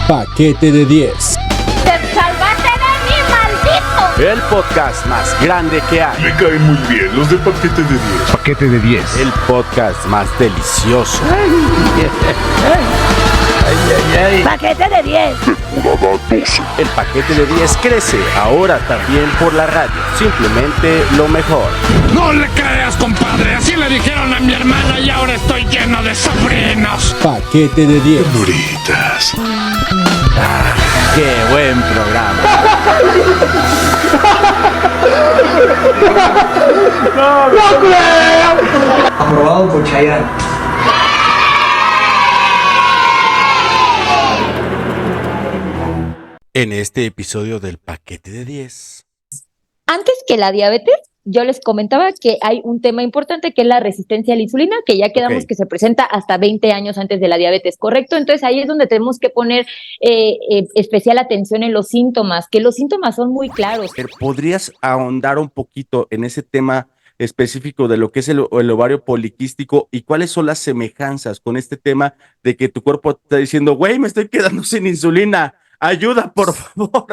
Paquete de 10. ¡Te salvaste de mí, maldito! El podcast más grande que hay. Me caen muy bien los de Paquete de 10. Paquete de 10. El podcast más delicioso. ¡Paquete de 10! Temporada 12. El paquete de 10 crece ahora también por la radio. Simplemente lo mejor. No le creas, compadre. Así le dijeron a mi hermana y ahora estoy lleno de sobrinos. Paquete de 10. Duritas. ¡Qué buen programa! Aprobado por Chayanne. En este episodio del paquete de 10. Antes que la diabetes, yo les comentaba que hay un tema importante que es la resistencia a la insulina, que ya quedamos que se presenta hasta 20 años antes de la diabetes, ¿correcto? Entonces ahí es donde tenemos que poner especial atención en los síntomas, que los síntomas son muy claros. ¿Podrías ahondar un poquito en ese tema específico de lo que es el ovario poliquístico y cuáles son las semejanzas con este tema de que tu cuerpo está diciendo, güey, me estoy quedando sin insulina? Ayuda, por favor.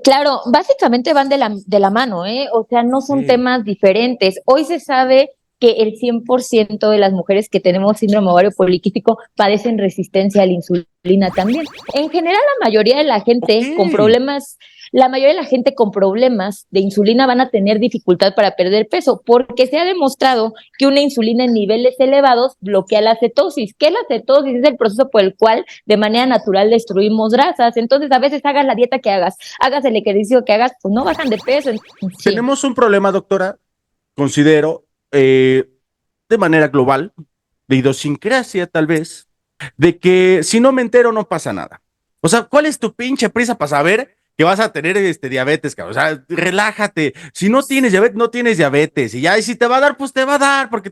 Claro, básicamente van de la mano, o sea, no son temas diferentes. Hoy se sabe que el 100% de las mujeres que tenemos síndrome ovario poliquístico padecen resistencia a la insulina también. En general, la mayoría de la gente con problemas de insulina van a tener dificultad para perder peso, porque se ha demostrado que una insulina en niveles elevados bloquea la cetosis. ¿Qué es la cetosis? Es el proceso por el cual de manera natural destruimos grasas. Entonces, a veces hagas la dieta que hagas el ejercicio que hagas, pues no bajan de peso. Sí. Tenemos un problema, doctora, considero, de manera global, de idiosincrasia tal vez, de que si no me entero no pasa nada. O sea, ¿cuál es tu pinche prisa para saber que vas a tener diabetes, cabrón? O sea, relájate. Si no tienes diabetes, no tienes diabetes. Y ya, y si te va a dar, pues te va a dar, porque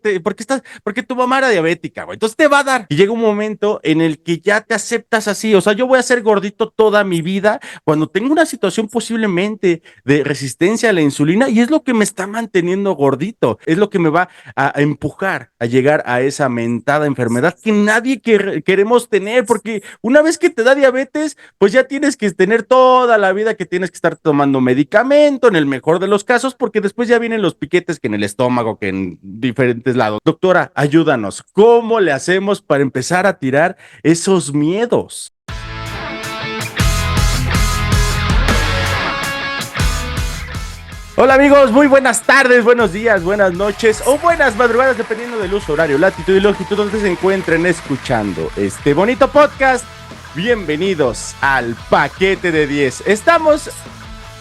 tu mamá era diabética, güey. Entonces te va a dar. Y llega un momento en el que ya te aceptas así. O sea, yo voy a ser gordito toda mi vida cuando tengo una situación posiblemente de resistencia a la insulina, y es lo que me está manteniendo gordito. Es lo que me va a empujar a llegar a esa mentada enfermedad que nadie queremos tener, porque una vez que te da diabetes, pues ya tienes que tener toda la vida que tienes que estar tomando medicamento, en el mejor de los casos, porque después ya vienen los piquetes que en el estómago, que en diferentes lados. Doctora, ayúdanos. ¿Cómo le hacemos para empezar a tirar esos miedos? Hola amigos, muy buenas tardes, buenos días, buenas noches o buenas madrugadas, dependiendo del uso horario, latitud y longitud donde se encuentren escuchando este bonito podcast. Bienvenidos al paquete de 10. Estamos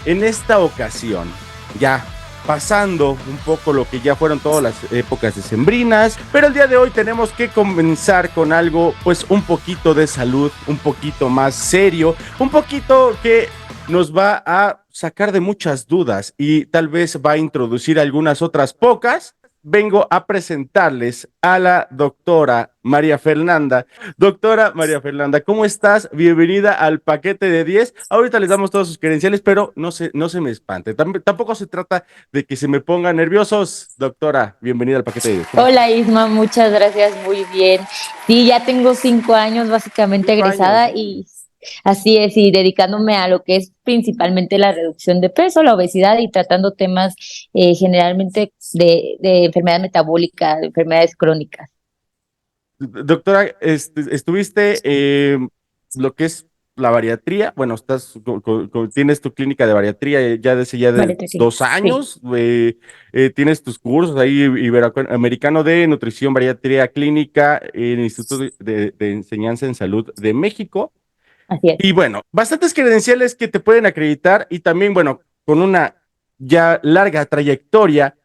en esta ocasión ya pasando un poco lo que ya fueron todas las épocas decembrinas, pero el día de hoy tenemos que comenzar con algo pues un poquito de salud, un poquito más serio, un poquito que nos va a sacar de muchas dudas y tal vez va a introducir algunas otras pocas. Vengo a presentarles a la doctora María Fernanda. Doctora María Fernanda, ¿cómo estás? Bienvenida al paquete de 10. Ahorita les damos todos sus credenciales, pero no se me espante. Tampoco se trata de que se me pongan nerviosos. Doctora, bienvenida al paquete de 10. Hola Isma, muchas gracias, muy bien. Sí, ya tengo 5 años básicamente egresada y así es, y dedicándome a lo que es principalmente la reducción de peso, la obesidad y tratando temas generalmente de enfermedad metabólica, de enfermedades crónicas. Doctora, estuviste lo que es la bariatría, bueno, tienes tu clínica de bariatría ya desde Bariatría, 2 años, sí. Tienes tus cursos ahí, Iberoamericano de Nutrición Bariatría Clínica en el Instituto de Enseñanza en Salud de México. Así es. Y bueno, bastantes credenciales que te pueden acreditar y también, bueno, con una ya larga trayectoria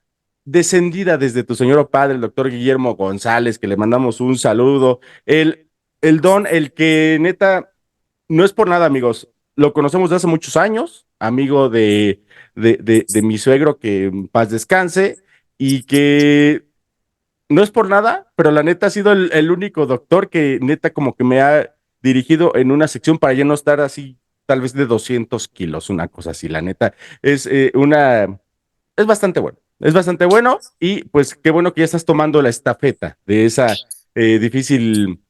descendida desde tu señor padre, el doctor Guillermo González, que le mandamos un saludo. El don, el que neta, no es por nada, amigos, lo conocemos de hace muchos años, amigo de mi suegro, que en paz descanse, y que no es por nada, pero la neta ha sido el único doctor que neta como que me ha dirigido en una sección para ya no estar así, tal vez de 200 kilos, una cosa así. La neta es es bastante bueno y pues qué bueno que ya estás tomando la estafeta de esa difícil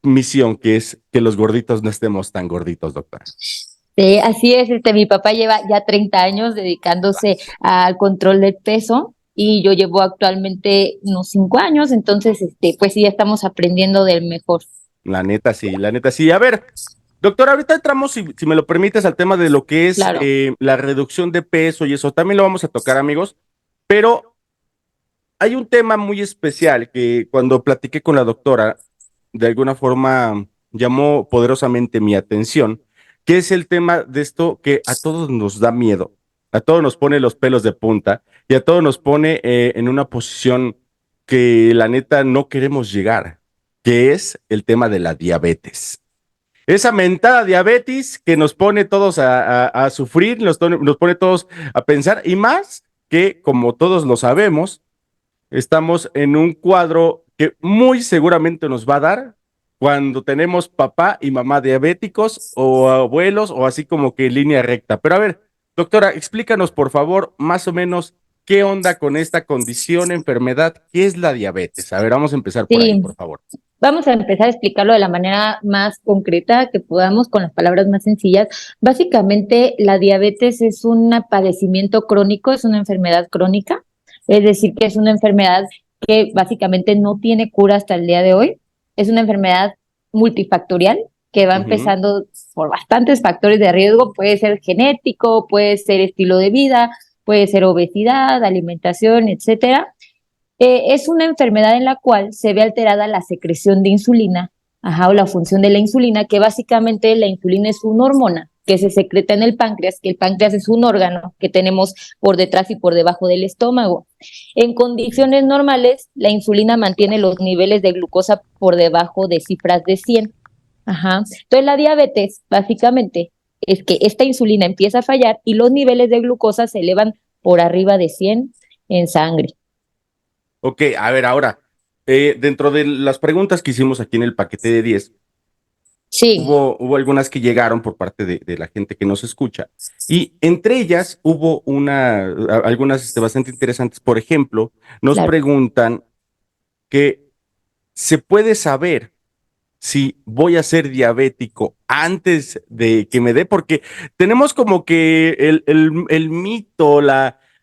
misión, que es que los gorditos no estemos tan gorditos, doctora. Sí, así es, mi papá lleva ya 30 años dedicándose al control del peso y yo llevo actualmente unos 5 años, entonces, pues sí, ya estamos aprendiendo del mejor. La neta sí, la neta sí. A ver, doctora, ahorita entramos, si me lo permites, al tema de lo que es Claro. la reducción de peso y eso. También lo vamos a tocar, amigos, pero hay un tema muy especial que cuando platiqué con la doctora, de alguna forma llamó poderosamente mi atención, que es el tema de esto que a todos nos da miedo, a todos nos pone los pelos de punta y a todos nos pone en una posición que la neta no queremos llegar, que es el tema de la diabetes. Esa mentada diabetes que nos pone todos a sufrir, nos pone todos a pensar, y más que, como todos lo sabemos, estamos en un cuadro que muy seguramente nos va a dar cuando tenemos papá y mamá diabéticos o abuelos o así como que en línea recta. Pero a ver, doctora, explícanos por favor más o menos qué onda con esta condición, enfermedad, qué es la diabetes. A ver, vamos a empezar por ahí, Sí. por favor. Vamos a empezar a explicarlo de la manera más concreta que podamos, con las palabras más sencillas. Básicamente, la diabetes es un padecimiento crónico, es una enfermedad crónica, es decir, que es una enfermedad que básicamente no tiene cura hasta el día de hoy. Es una enfermedad multifactorial que va empezando por bastantes factores de riesgo. Puede ser genético, puede ser estilo de vida, puede ser obesidad, alimentación, etcétera. Es una enfermedad en la cual se ve alterada la secreción de insulina, o la función de la insulina, que básicamente la insulina es una hormona que se secreta en el páncreas, que el páncreas es un órgano que tenemos por detrás y por debajo del estómago. En condiciones normales, la insulina mantiene los niveles de glucosa por debajo de cifras de 100. Entonces la diabetes, básicamente, es que esta insulina empieza a fallar y los niveles de glucosa se elevan por arriba de 100 en sangre. Ok, a ver, ahora, dentro de las preguntas que hicimos aquí en el paquete de 10, Sí. hubo algunas que llegaron por parte de la gente que nos escucha, y entre ellas hubo algunas bastante interesantes. Por ejemplo, nos Claro. preguntan que se puede saber si voy a ser diabético antes de que me dé, porque tenemos como que el mito,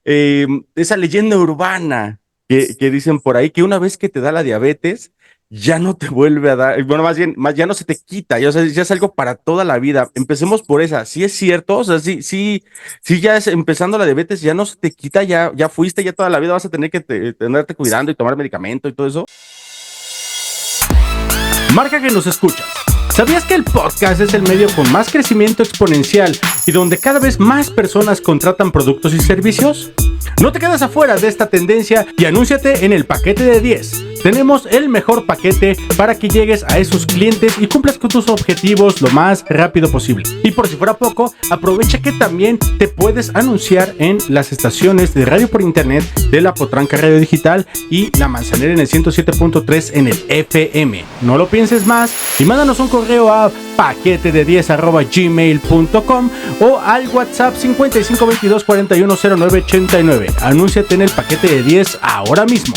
esa leyenda urbana que dicen por ahí, que una vez que te da la diabetes, ya no te vuelve a dar, bueno, ya no se te quita, ya, o sea, ya es algo para toda la vida. Empecemos por esa, ¿sí es cierto? O sea, sí, ya es empezando la diabetes, ya no se te quita, ya fuiste, ya toda la vida vas a tener que tenerte cuidando y tomar medicamento y todo eso. Marca que nos escuchas. ¿Sabías que el podcast es el medio con más crecimiento exponencial y donde cada vez más personas contratan productos y servicios? No te quedes afuera de esta tendencia y anúnciate en el paquete de 10. Tenemos el mejor paquete para que llegues a esos clientes y cumplas con tus objetivos lo más rápido posible. Y por si fuera poco, aprovecha que también te puedes anunciar en las estaciones de radio por internet de La Potranca Radio Digital y La Manzanera en el 107.3 en el FM. No lo pienses más y mándanos un correo a paquetede10@gmail.com o al WhatsApp 5522410989. Anúnciate en el paquete de 10 ahora mismo.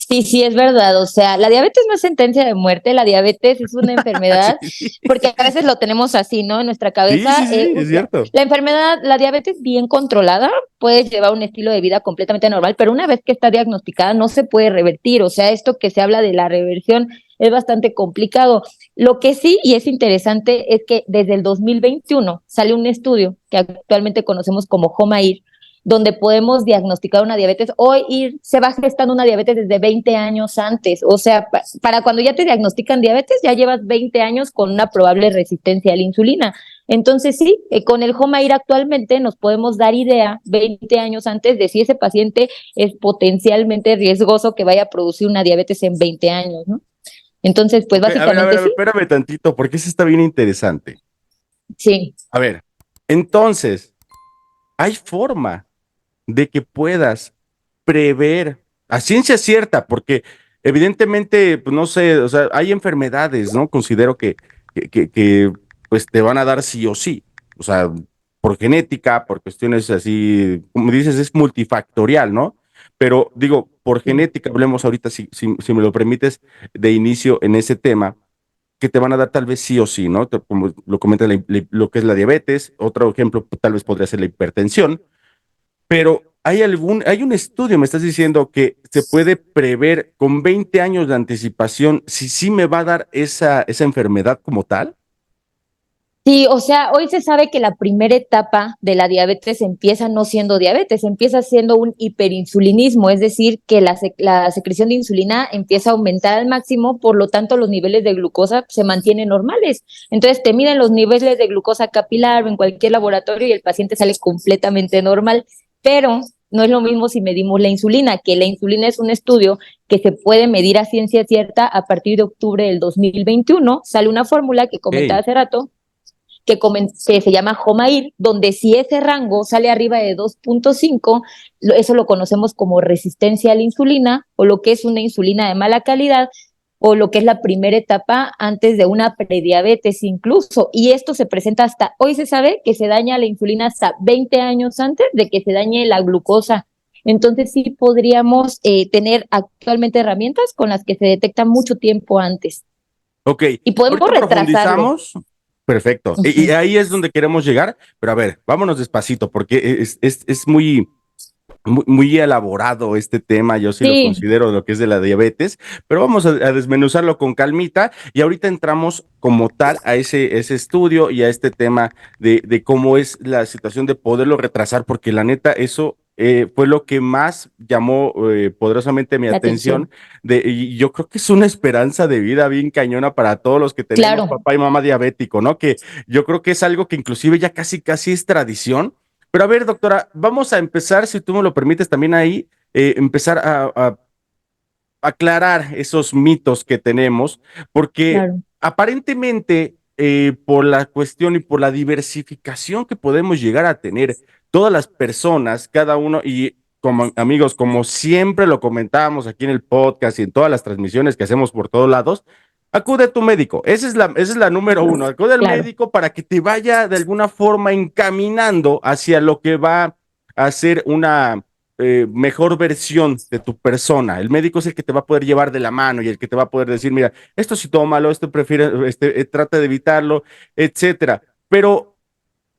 Sí, es verdad. O sea, la diabetes no es sentencia de muerte, la diabetes es una enfermedad, porque a veces lo tenemos así, ¿no? En nuestra cabeza. Sí, es cierto. La enfermedad, la diabetes bien controlada, puedes llevar un estilo de vida completamente normal, pero una vez que está diagnosticada no se puede revertir. O sea, esto que se habla de la reversión es bastante complicado. Lo que sí, y es interesante, es que desde el 2021 sale un estudio que actualmente conocemos como HOMA-IR, donde podemos diagnosticar una diabetes o se va gestando una diabetes desde 20 años antes. O sea, para cuando ya te diagnostican diabetes, ya llevas 20 años con una probable resistencia a la insulina. Entonces sí, con el HOMA-IR actualmente nos podemos dar idea 20 años antes de si ese paciente es potencialmente riesgoso que vaya a producir una diabetes en 20 años, ¿no? Entonces, pues básicamente a ver, sí. espérame tantito, porque eso está bien interesante. Sí. A ver, entonces, ¿hay forma de que puedas prever a ciencia cierta? Porque evidentemente, pues no sé, o sea, hay enfermedades, ¿no? Considero que pues te van a dar sí o sí, o sea, por genética, por cuestiones así, como dices, es multifactorial, ¿no? Pero digo, por genética, hablemos ahorita, si me lo permites, de inicio en ese tema, que te van a dar tal vez sí o sí, ¿no? Como lo comenta lo que es la diabetes, otro ejemplo tal vez podría ser la hipertensión, pero hay un estudio, me estás diciendo, que se puede prever con 20 años de anticipación si sí me va a dar esa enfermedad como tal. Sí, o sea, hoy se sabe que la primera etapa de la diabetes empieza no siendo diabetes, empieza siendo un hiperinsulinismo, es decir, que la secreción de insulina empieza a aumentar al máximo, por lo tanto los niveles de glucosa se mantienen normales. Entonces te miden los niveles de glucosa capilar o en cualquier laboratorio y el paciente sale completamente normal, pero no es lo mismo si medimos la insulina, que la insulina es un estudio que se puede medir a ciencia cierta a partir de octubre del 2021, sale una fórmula que comentaba hace rato, que se llama HOMA-IR, donde si ese rango sale arriba de 2.5, eso lo conocemos como resistencia a la insulina, o lo que es una insulina de mala calidad, o lo que es la primera etapa antes de una prediabetes incluso. Y esto se presenta hasta, hoy se sabe que se daña la insulina hasta 20 años antes de que se dañe la glucosa. Entonces sí podríamos tener actualmente herramientas con las que se detecta mucho tiempo antes. Ok. Y podemos Ahorita retrasarlo. profundizamos. Perfecto. Y ahí es donde queremos llegar, pero a ver, vámonos despacito, porque es muy elaborado este tema, yo sí lo considero lo que es de la diabetes, pero vamos a desmenuzarlo con calmita y ahorita entramos como tal a ese estudio y a este tema de cómo es la situación de poderlo retrasar, porque la neta eso fue lo que más llamó poderosamente mi atención, y yo creo que es una esperanza de vida bien cañona para todos los que tenemos papá y mamá diabético, ¿no? Que yo creo que es algo que inclusive ya casi es tradición. Pero a ver, doctora, vamos a empezar, si tú me lo permites también ahí, empezar a aclarar esos mitos que tenemos, porque aparentemente por la cuestión y por la diversificación que podemos llegar a tener todas las personas, cada uno, y como amigos, como siempre lo comentábamos aquí en el podcast y en todas las transmisiones que hacemos por todos lados, acude a tu médico. Esa es la número uno. Acude al médico para que te vaya de alguna forma encaminando hacia lo que va a ser una mejor versión de tu persona. El médico es el que te va a poder llevar de la mano y el que te va a poder decir, mira, esto sí tómalo, esto prefiere, trata de evitarlo, etcétera. Pero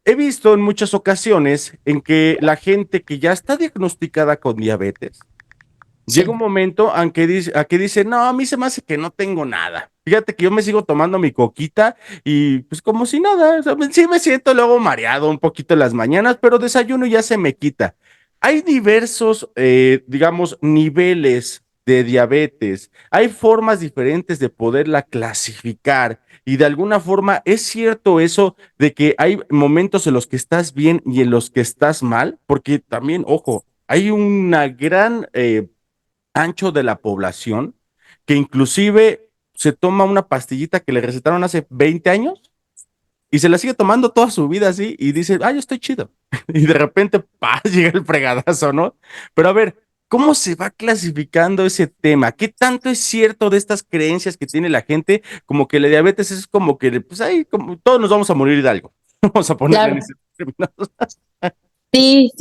he visto en muchas ocasiones en que la gente que ya está diagnosticada con diabetes, llega un momento en que dice, no, a mí se me hace que no tengo nada. Fíjate que yo me sigo tomando mi coquita y pues como si nada, o sea, sí me siento luego mareado un poquito en las mañanas, pero desayuno y ya se me quita. Hay diversos, digamos, niveles de diabetes. Hay formas diferentes de poderla clasificar y de alguna forma es cierto eso de que hay momentos en los que estás bien y en los que estás mal, porque también, ojo, hay una gran ancho de la población que inclusive se toma una pastillita que le recetaron hace 20 años y se la sigue tomando toda su vida así y dice, yo estoy chido. Y de repente, llega el fregadazo, ¿no? Pero a ver, ¿cómo se va clasificando ese tema? ¿Qué tanto es cierto de estas creencias que tiene la gente? Como que la diabetes es como que, pues ahí, como todos nos vamos a morir de algo. Vamos a ponerle en ese término. Sí,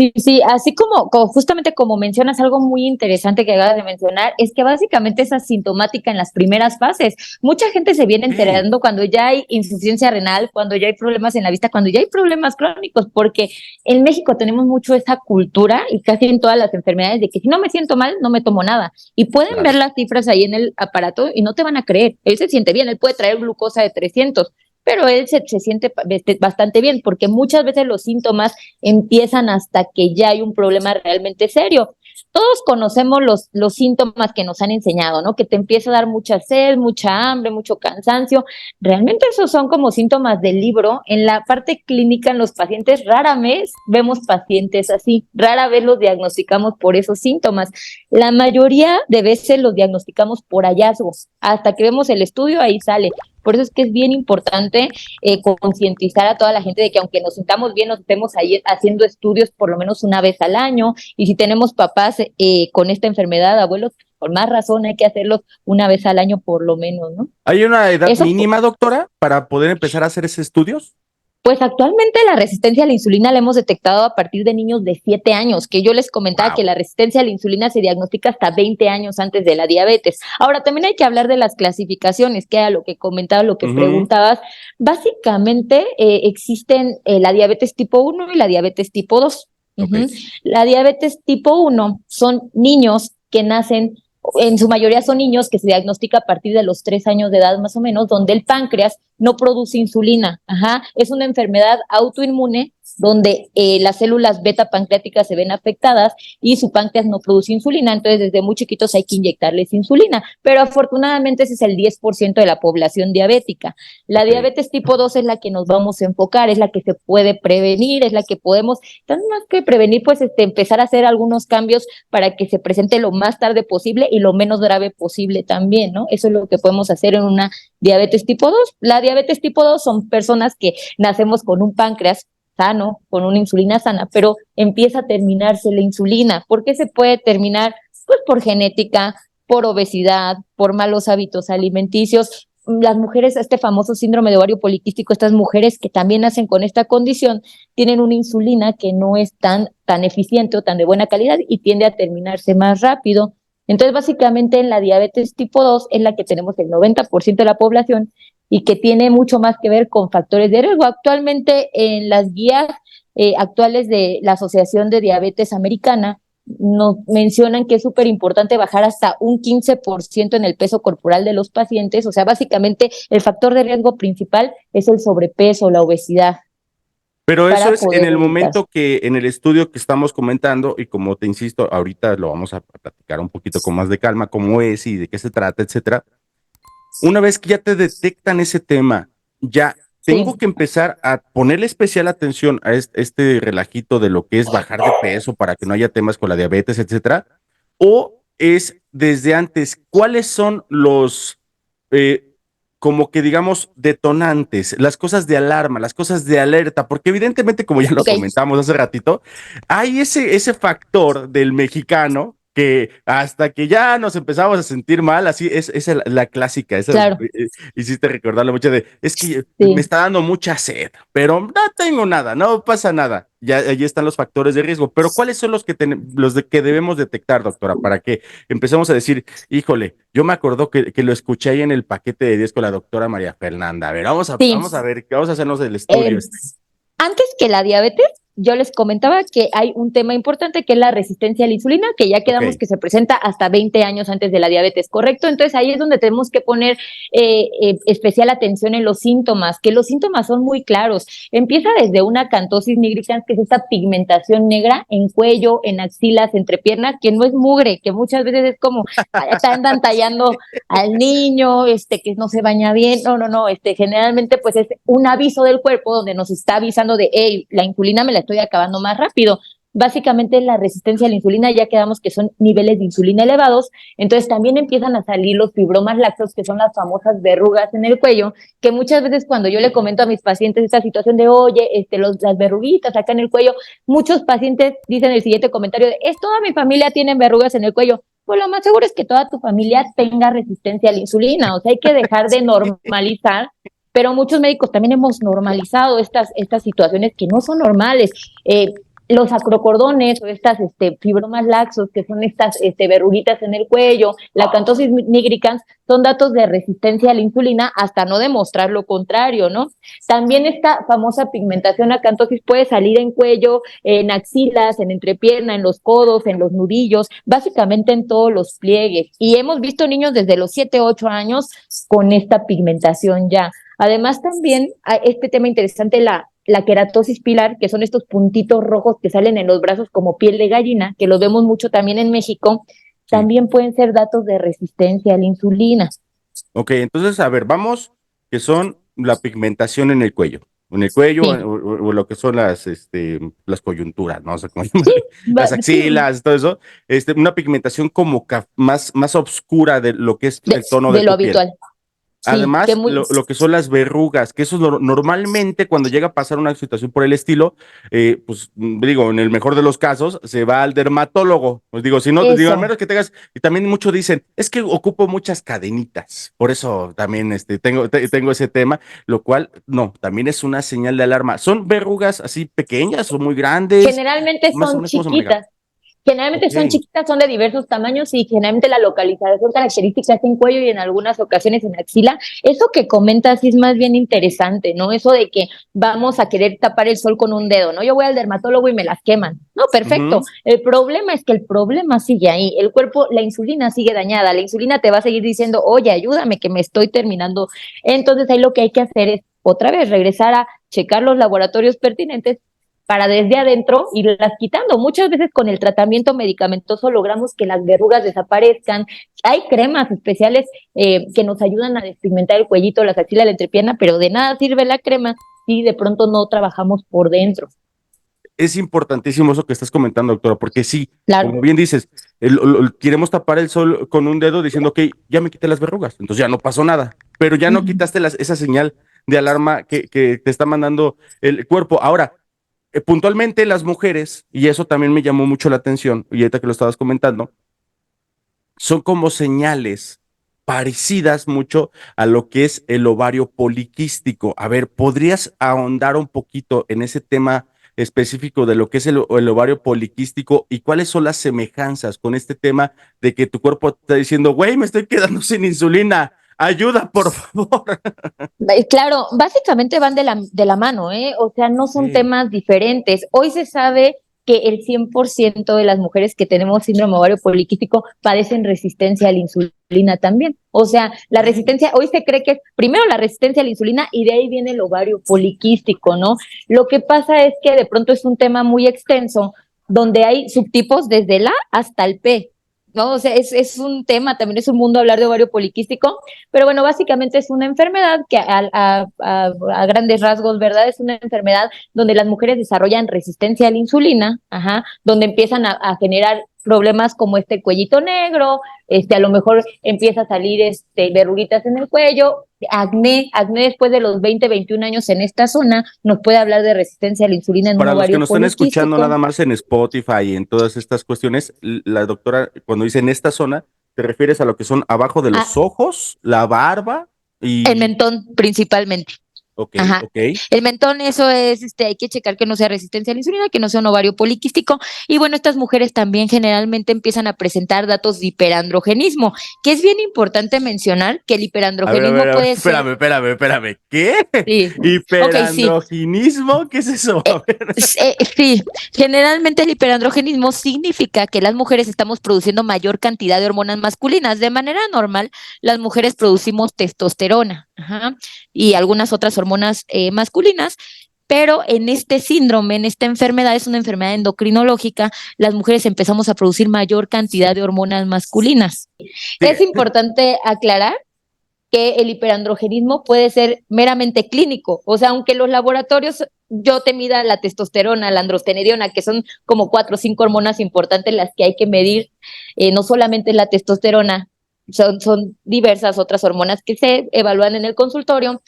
así como justamente como mencionas, algo muy interesante que acabas de mencionar, es que básicamente es asintomática en las primeras fases. Mucha gente se viene enterando cuando ya hay insuficiencia renal, cuando ya hay problemas en la vista, cuando ya hay problemas crónicos, porque en México tenemos mucho esa cultura y casi en todas las enfermedades de que si no me siento mal, no me tomo nada. Y pueden ver las cifras ahí en el aparato y no te van a creer. Él se siente bien, él puede traer glucosa de 300, pero él se siente bastante bien, porque muchas veces los síntomas empiezan hasta que ya hay un problema realmente serio. Todos conocemos los síntomas que nos han enseñado, ¿no? Que te empieza a dar mucha sed, mucha hambre, mucho cansancio. Realmente esos son como síntomas del libro. En la parte clínica, en los pacientes, rara vez vemos pacientes así, rara vez los diagnosticamos por esos síntomas. La mayoría de veces los diagnosticamos por hallazgos. Hasta que vemos el estudio, ahí sale. Por eso es que es bien importante concientizar a toda la gente de que aunque nos sintamos bien, nos estemos ahí haciendo estudios por lo menos una vez al año. Y si tenemos papás con esta enfermedad, abuelos, por más razón hay que hacerlos una vez al año por lo menos, ¿no? ¿Hay una edad mínima, doctora, para poder empezar a hacer esos estudios? Pues actualmente la resistencia a la insulina la hemos detectado a partir de niños de 7 años, que yo les comentaba Wow. que la resistencia a la insulina se diagnostica hasta 20 años antes de la diabetes. Ahora, también hay que hablar de las clasificaciones, que era lo que comentaba, lo que preguntabas. Básicamente existen la diabetes tipo 1 y la diabetes tipo 2. Okay. La diabetes tipo 1 son niños que nacen, en su mayoría son niños que se diagnostica a partir de los 3 años de edad más o menos, donde el páncreas no produce insulina. Es una enfermedad autoinmune donde las células beta pancreáticas se ven afectadas y su páncreas no produce insulina, entonces desde muy chiquitos hay que inyectarles insulina, pero afortunadamente ese es el 10% de la población diabética. La diabetes tipo 2 es la que nos vamos a enfocar, es la que se puede prevenir, es la que podemos, tanto más que prevenir, pues empezar a hacer algunos cambios para que se presente lo más tarde posible y lo menos grave posible también, ¿no? Eso es lo que podemos hacer en una diabetes tipo 2. La diabetes tipo 2 son personas que nacemos con un páncreas sano, con una insulina sana, pero empieza a terminarse la insulina. ¿Por qué se puede terminar? Pues por genética, por obesidad, por malos hábitos alimenticios. Las mujeres, este famoso síndrome de ovario poliquístico, estas mujeres que también nacen con esta condición, tienen una insulina que no es tan eficiente o tan de buena calidad y tiende a terminarse más rápido. Entonces, básicamente, en la diabetes tipo 2 es la que tenemos el 90% de la población y que tiene mucho más que ver con factores de riesgo. Actualmente, en las guías actuales de la Asociación de Diabetes Americana, nos mencionan que es súper importante bajar hasta un 15% en el peso corporal de los pacientes. O sea, básicamente, el factor de riesgo principal es el sobrepeso, la obesidad. Pero eso para es en poder el evitar. momento que, en el estudio que estamos comentando, y como te insisto, ahorita lo vamos a platicar un poquito con más de calma, cómo es y de qué se trata, etcétera. Una vez que ya te detectan ese tema, ya tengo Sí. que empezar a ponerle especial atención a este relajito de lo que es bajar de peso para que no haya temas con la diabetes, etcétera. O es desde antes, ¿cuáles son los como que digamos detonantes, las cosas de alarma, las cosas de alerta? Porque evidentemente, como ya lo Ok. comentamos hace ratito, hay ese factor del mexicano que hasta que ya nos empezamos a sentir mal, así es la clásica, esa, Claro. hiciste recordarlo mucho de, es que Sí. me está dando mucha sed, pero no tengo nada, no pasa nada. Ya allí están los factores de riesgo, pero ¿cuáles son los que debemos detectar, doctora, para que empecemos a decir, híjole, yo me acuerdo que lo escuché ahí en el paquete de 10 con la doctora María Fernanda? A ver, vamos a Sí. ver, vamos a hacernos el estudio. Antes que la diabetes, yo les comentaba que hay un tema importante que es la resistencia a la insulina, que ya quedamos Ok. que se presenta hasta 20 años antes de la diabetes, ¿correcto? Entonces ahí es donde tenemos que poner especial atención en los síntomas, que los síntomas son muy claros. Empieza desde una acantosis nigricans, que es esta pigmentación negra en cuello, en axilas, entre piernas, que no es mugre, que muchas veces es como andan tallando al niño, que no se baña bien. No, generalmente pues es un aviso del cuerpo donde nos está avisando de, hey, la insulina me la estoy acabando más rápido. Básicamente la resistencia a la insulina, ya quedamos que son niveles de insulina elevados, entonces también empiezan a salir los fibromas laxos, que son las famosas verrugas en el cuello, que muchas veces cuando yo le comento a mis pacientes esta situación de, oye, las verruguitas acá en el cuello, muchos pacientes dicen el siguiente comentario de, es toda mi familia tiene verrugas en el cuello. Pues lo más seguro es que toda tu familia tenga resistencia a la insulina, o sea, hay que dejar de normalizar, pero muchos médicos también hemos normalizado estas situaciones que no son normales. Los acrocordones o estas fibromas laxos, que son estas verruguitas en el cuello, la acantosis nigricans, son datos de resistencia a la insulina hasta no demostrar lo contrario, ¿no? También esta famosa pigmentación acantosis puede salir en cuello, en axilas, en entrepierna, en los codos, en los nudillos, básicamente en todos los pliegues. Y hemos visto niños desde los 7, 8 años con esta pigmentación ya. Además, también este tema interesante, la queratosis pilar, que son estos puntitos rojos que salen en los brazos como piel de gallina, que los vemos mucho también en México, también pueden ser datos de resistencia a la insulina. Ok, entonces, a ver, vamos, que son la pigmentación en el cuello. En el cuello, Sí. o lo que son las coyunturas, no sé cómo llamarle, las axilas, todo eso, una pigmentación como más oscura de lo que es el tono de de lo tu piel. habitual. Además, que muy, lo que son las verrugas, que eso normalmente cuando llega a pasar una situación por el estilo, pues digo, en el mejor de los casos, se va al dermatólogo. Pues digo, si no, digo, al eso. menos que tengas, y también muchos dicen, es que ocupo muchas cadenitas, por eso también tengo ese tema, lo cual, no, también es una señal de alarma. ¿Son verrugas así pequeñas o muy grandes? Generalmente Más o son menos, ¿cómo se maneja? chiquitas. Generalmente son Ok. chiquitas, son de diversos tamaños y generalmente la localización característica es en cuello y en algunas ocasiones en axila. Eso que comentas sí es más bien interesante, ¿no? Eso de que vamos a querer tapar el sol con un dedo, ¿no? Yo voy al dermatólogo y me las queman. No, perfecto. Ujú. El problema es que el problema sigue ahí. El cuerpo, la insulina sigue dañada. La insulina te va a seguir diciendo, oye, ayúdame que me estoy terminando. Entonces ahí lo que hay que hacer es otra vez regresar a checar los laboratorios pertinentes para desde adentro irlas quitando. Muchas veces con el tratamiento medicamentoso logramos que las verrugas desaparezcan. Hay cremas especiales que nos ayudan a despigmentar el cuellito, las axilas, la entrepierna, pero de nada sirve la crema si de pronto no trabajamos por dentro. Es importantísimo eso que estás comentando, doctora, porque sí, Claro. como bien dices, queremos tapar el sol con un dedo diciendo, ok, ya me quité las verrugas, entonces ya no pasó nada, pero ya no quitaste esa señal de alarma que te está mandando el cuerpo. Ahora, puntualmente las mujeres, y eso también me llamó mucho la atención, y ahorita que lo estabas comentando, son como señales parecidas mucho a lo que es el ovario poliquístico. A ver, ¿podrías ahondar un poquito en ese tema específico de lo que es el ovario poliquístico y cuáles son las semejanzas con este tema de que tu cuerpo está diciendo, güey, me estoy quedando sin insulina, ayuda, por favor? Claro, básicamente van de la mano, ¿eh? O sea, no son Sí. temas diferentes. Hoy se sabe que el 100% de las mujeres que tenemos síndrome ovario poliquístico padecen resistencia a la insulina también. O sea, la resistencia, hoy se cree que es primero la resistencia a la insulina y de ahí viene el ovario poliquístico, ¿no? Lo que pasa es que de pronto es un tema muy extenso donde hay subtipos desde el A hasta el P. ¿No? O sea, es un tema, también es un mundo hablar de ovario poliquístico, pero bueno, básicamente es una enfermedad que a grandes rasgos, ¿verdad? Es una enfermedad donde las mujeres desarrollan resistencia a la insulina, ajá, donde empiezan a generar problemas como este cuellito negro, a lo mejor empieza a salir verruguitas en el cuello, acné después de los 20, 21 años en esta zona, nos puede hablar de resistencia a la insulina en un Para los que ovario nos están escuchando poliquístico. nada más en Spotify y en todas estas cuestiones, la doctora, cuando dice en esta zona, te refieres a lo que son abajo de los ojos, la barba El y... mentón principalmente. Ok, Ajá. ok. El mentón, eso es, hay que checar que no sea resistencia a la insulina, que no sea un ovario poliquístico. Y bueno, estas mujeres también generalmente empiezan a presentar datos de hiperandrogenismo, que es bien importante mencionar que el hiperandrogenismo puede ser. Espérame. ¿Qué? Sí, ok, sí. ¿Hiperandroginismo? ¿Qué es eso? A ver. Sí, generalmente el hiperandrogenismo significa que las mujeres estamos produciendo mayor cantidad de hormonas masculinas. De manera normal, las mujeres producimos testosterona, ajá, y algunas otras hormonas masculinas, pero en este síndrome, en esta enfermedad, es una enfermedad endocrinológica, las mujeres empezamos a producir mayor cantidad de hormonas masculinas. Es importante aclarar que el hiperandrogenismo puede ser meramente clínico, o sea, aunque los laboratorios yo te mida la testosterona, la androstenediona, que son como 4 o 5 hormonas importantes las que hay que medir, no solamente la testosterona, son diversas otras hormonas que se evalúan en el consultorio,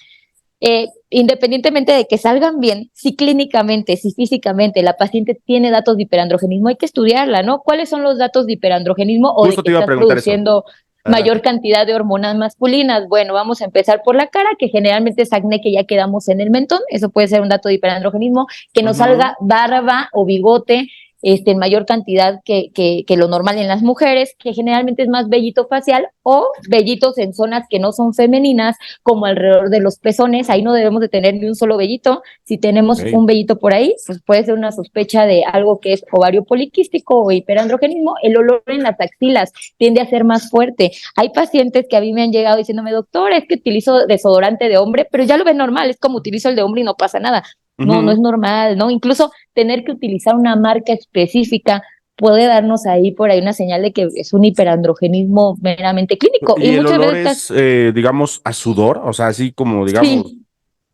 independientemente de que salgan bien, si clínicamente, si físicamente la paciente tiene datos de hiperandrogenismo, hay que estudiarla, ¿no? ¿Cuáles son los datos de hiperandrogenismo o Justo de te que iba a estás preguntar eso. produciendo mayor cantidad de hormonas masculinas? Bueno, vamos a empezar por la cara, que generalmente es acné que ya quedamos en el mentón, eso puede ser un dato de hiperandrogenismo, que nos salga barba o bigote, en mayor cantidad que lo normal en las mujeres, que generalmente es más vellito facial o vellitos en zonas que no son femeninas, como alrededor de los pezones. Ahí no debemos de tener ni un solo vellito. Si tenemos un vellito por ahí, pues puede ser una sospecha de algo que es ovario poliquístico o hiperandrogenismo. El olor en las axilas tiende a ser más fuerte. Hay pacientes que a mí me han llegado diciéndome, doctor, es que utilizo desodorante de hombre, pero ya lo ven normal, es como utilizo el de hombre y no pasa nada. No, no es normal, ¿no? Incluso tener que utilizar una marca específica puede darnos ahí por ahí una señal de que es un hiperandrogenismo meramente clínico. ¿Y el muchas olor veces es, digamos, a sudor? O sea, así como, digamos, sí,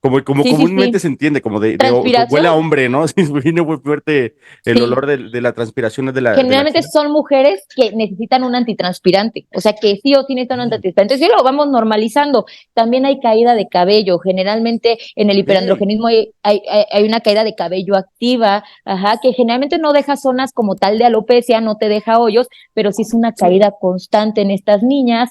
como Sí, sí, comúnmente sí. se entiende, como de Transpiración. huele a hombre, ¿no? Sí, viene muy fuerte el Sí. olor de la transpiración de la Generalmente axila. son mujeres que necesitan un antitranspirante, o sea que sí o sí necesitan un antitranspirante. Entonces, sí lo vamos normalizando. También hay caída de cabello. Generalmente en el Ok. hiperandrogenismo hay una caída de cabello activa, ajá, que generalmente no deja zonas como tal de alopecia, no te deja hoyos, pero sí es una caída constante en estas niñas.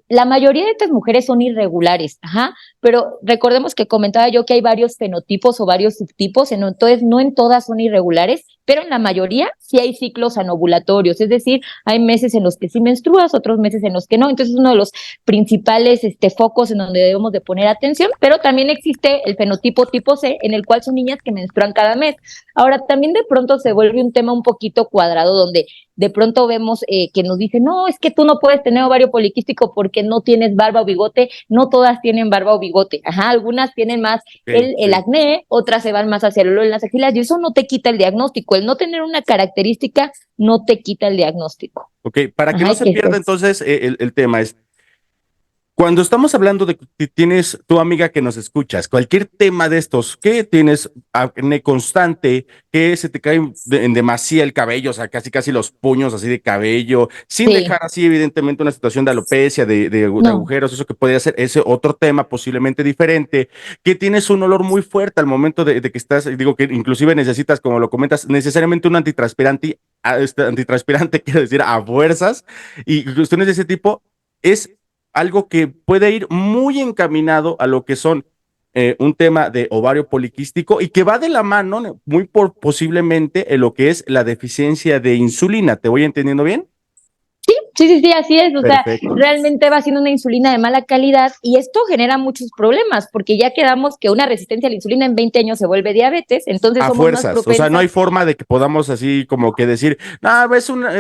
La mayoría de estas mujeres son irregulares, ajá, pero recordemos que comentaba yo que hay varios fenotipos o varios subtipos, entonces no en todas son irregulares, pero en la mayoría sí hay ciclos anovulatorios, es decir, hay meses en los que sí menstruas, otros meses en los que no, entonces es uno de los principales focos en donde debemos de poner atención, pero también existe el fenotipo tipo C, en el cual son niñas que menstruan cada mes. Ahora, también de pronto se vuelve un tema un poquito cuadrado, donde de pronto vemos que nos dicen, no, es que tú no puedes tener ovario poliquístico porque no tienes barba o bigote, no todas tienen barba o bigote, ajá, algunas tienen más Ok, el sí. acné, otras se van más hacia el olor en las axilas, y eso no te quita el diagnóstico, el no tener una característica no te quita el diagnóstico. Ok, para que Ajá, no y se que pierda entonces el tema es, cuando estamos hablando de que tienes tu amiga que nos escuchas, cualquier tema de estos, que tienes acné constante, que se te cae en demasía el cabello, o sea, casi casi los puños así de cabello, sin sí, dejar así evidentemente una situación de alopecia, de no, agujeros, eso que podría ser ese otro tema posiblemente diferente, que tienes un olor muy fuerte al momento de que estás, digo que inclusive necesitas, como lo comentas, necesariamente un antitranspirante, antitranspirante quiero decir, a fuerzas, y cuestiones de ese tipo, es algo que puede ir muy encaminado a lo que son un tema de ovario poliquístico y que va de la mano muy posiblemente en lo que es la deficiencia de insulina. ¿Te voy entendiendo bien? sí, así es, o sea, Perfecto. realmente va siendo una insulina de mala calidad y esto genera muchos problemas porque ya quedamos que una resistencia a la insulina en 20 años se vuelve diabetes, entonces A somos más fuerzas, o sea, no propensas. hay forma de que podamos así como que decir, no, es una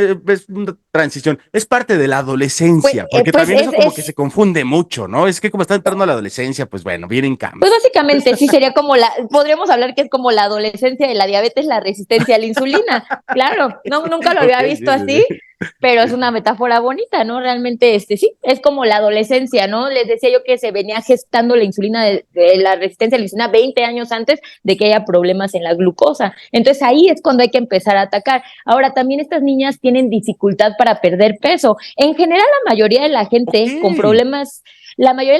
transición, es parte de la Pues, adolescencia, porque pues también eso como que se confunde mucho, ¿no? Es que como está entrando a la adolescencia, pues bueno, vienen pues cambios. básicamente sí sería como podríamos hablar que es como la adolescencia de la diabetes, la resistencia a la insulina. Claro, no, nunca lo Ok, había sí, visto sí, así, sí. pero es una metáfora bonita, ¿no? Realmente, sí, es como la adolescencia, ¿no? Les decía yo que se venía gestando la insulina, de la resistencia a la insulina 20 años antes de que haya problemas en la glucosa. Entonces ahí es cuando hay que empezar a atacar. Ahora, también estas niñas tienen dificultad para perder peso. En general, Ok. la mayoría de la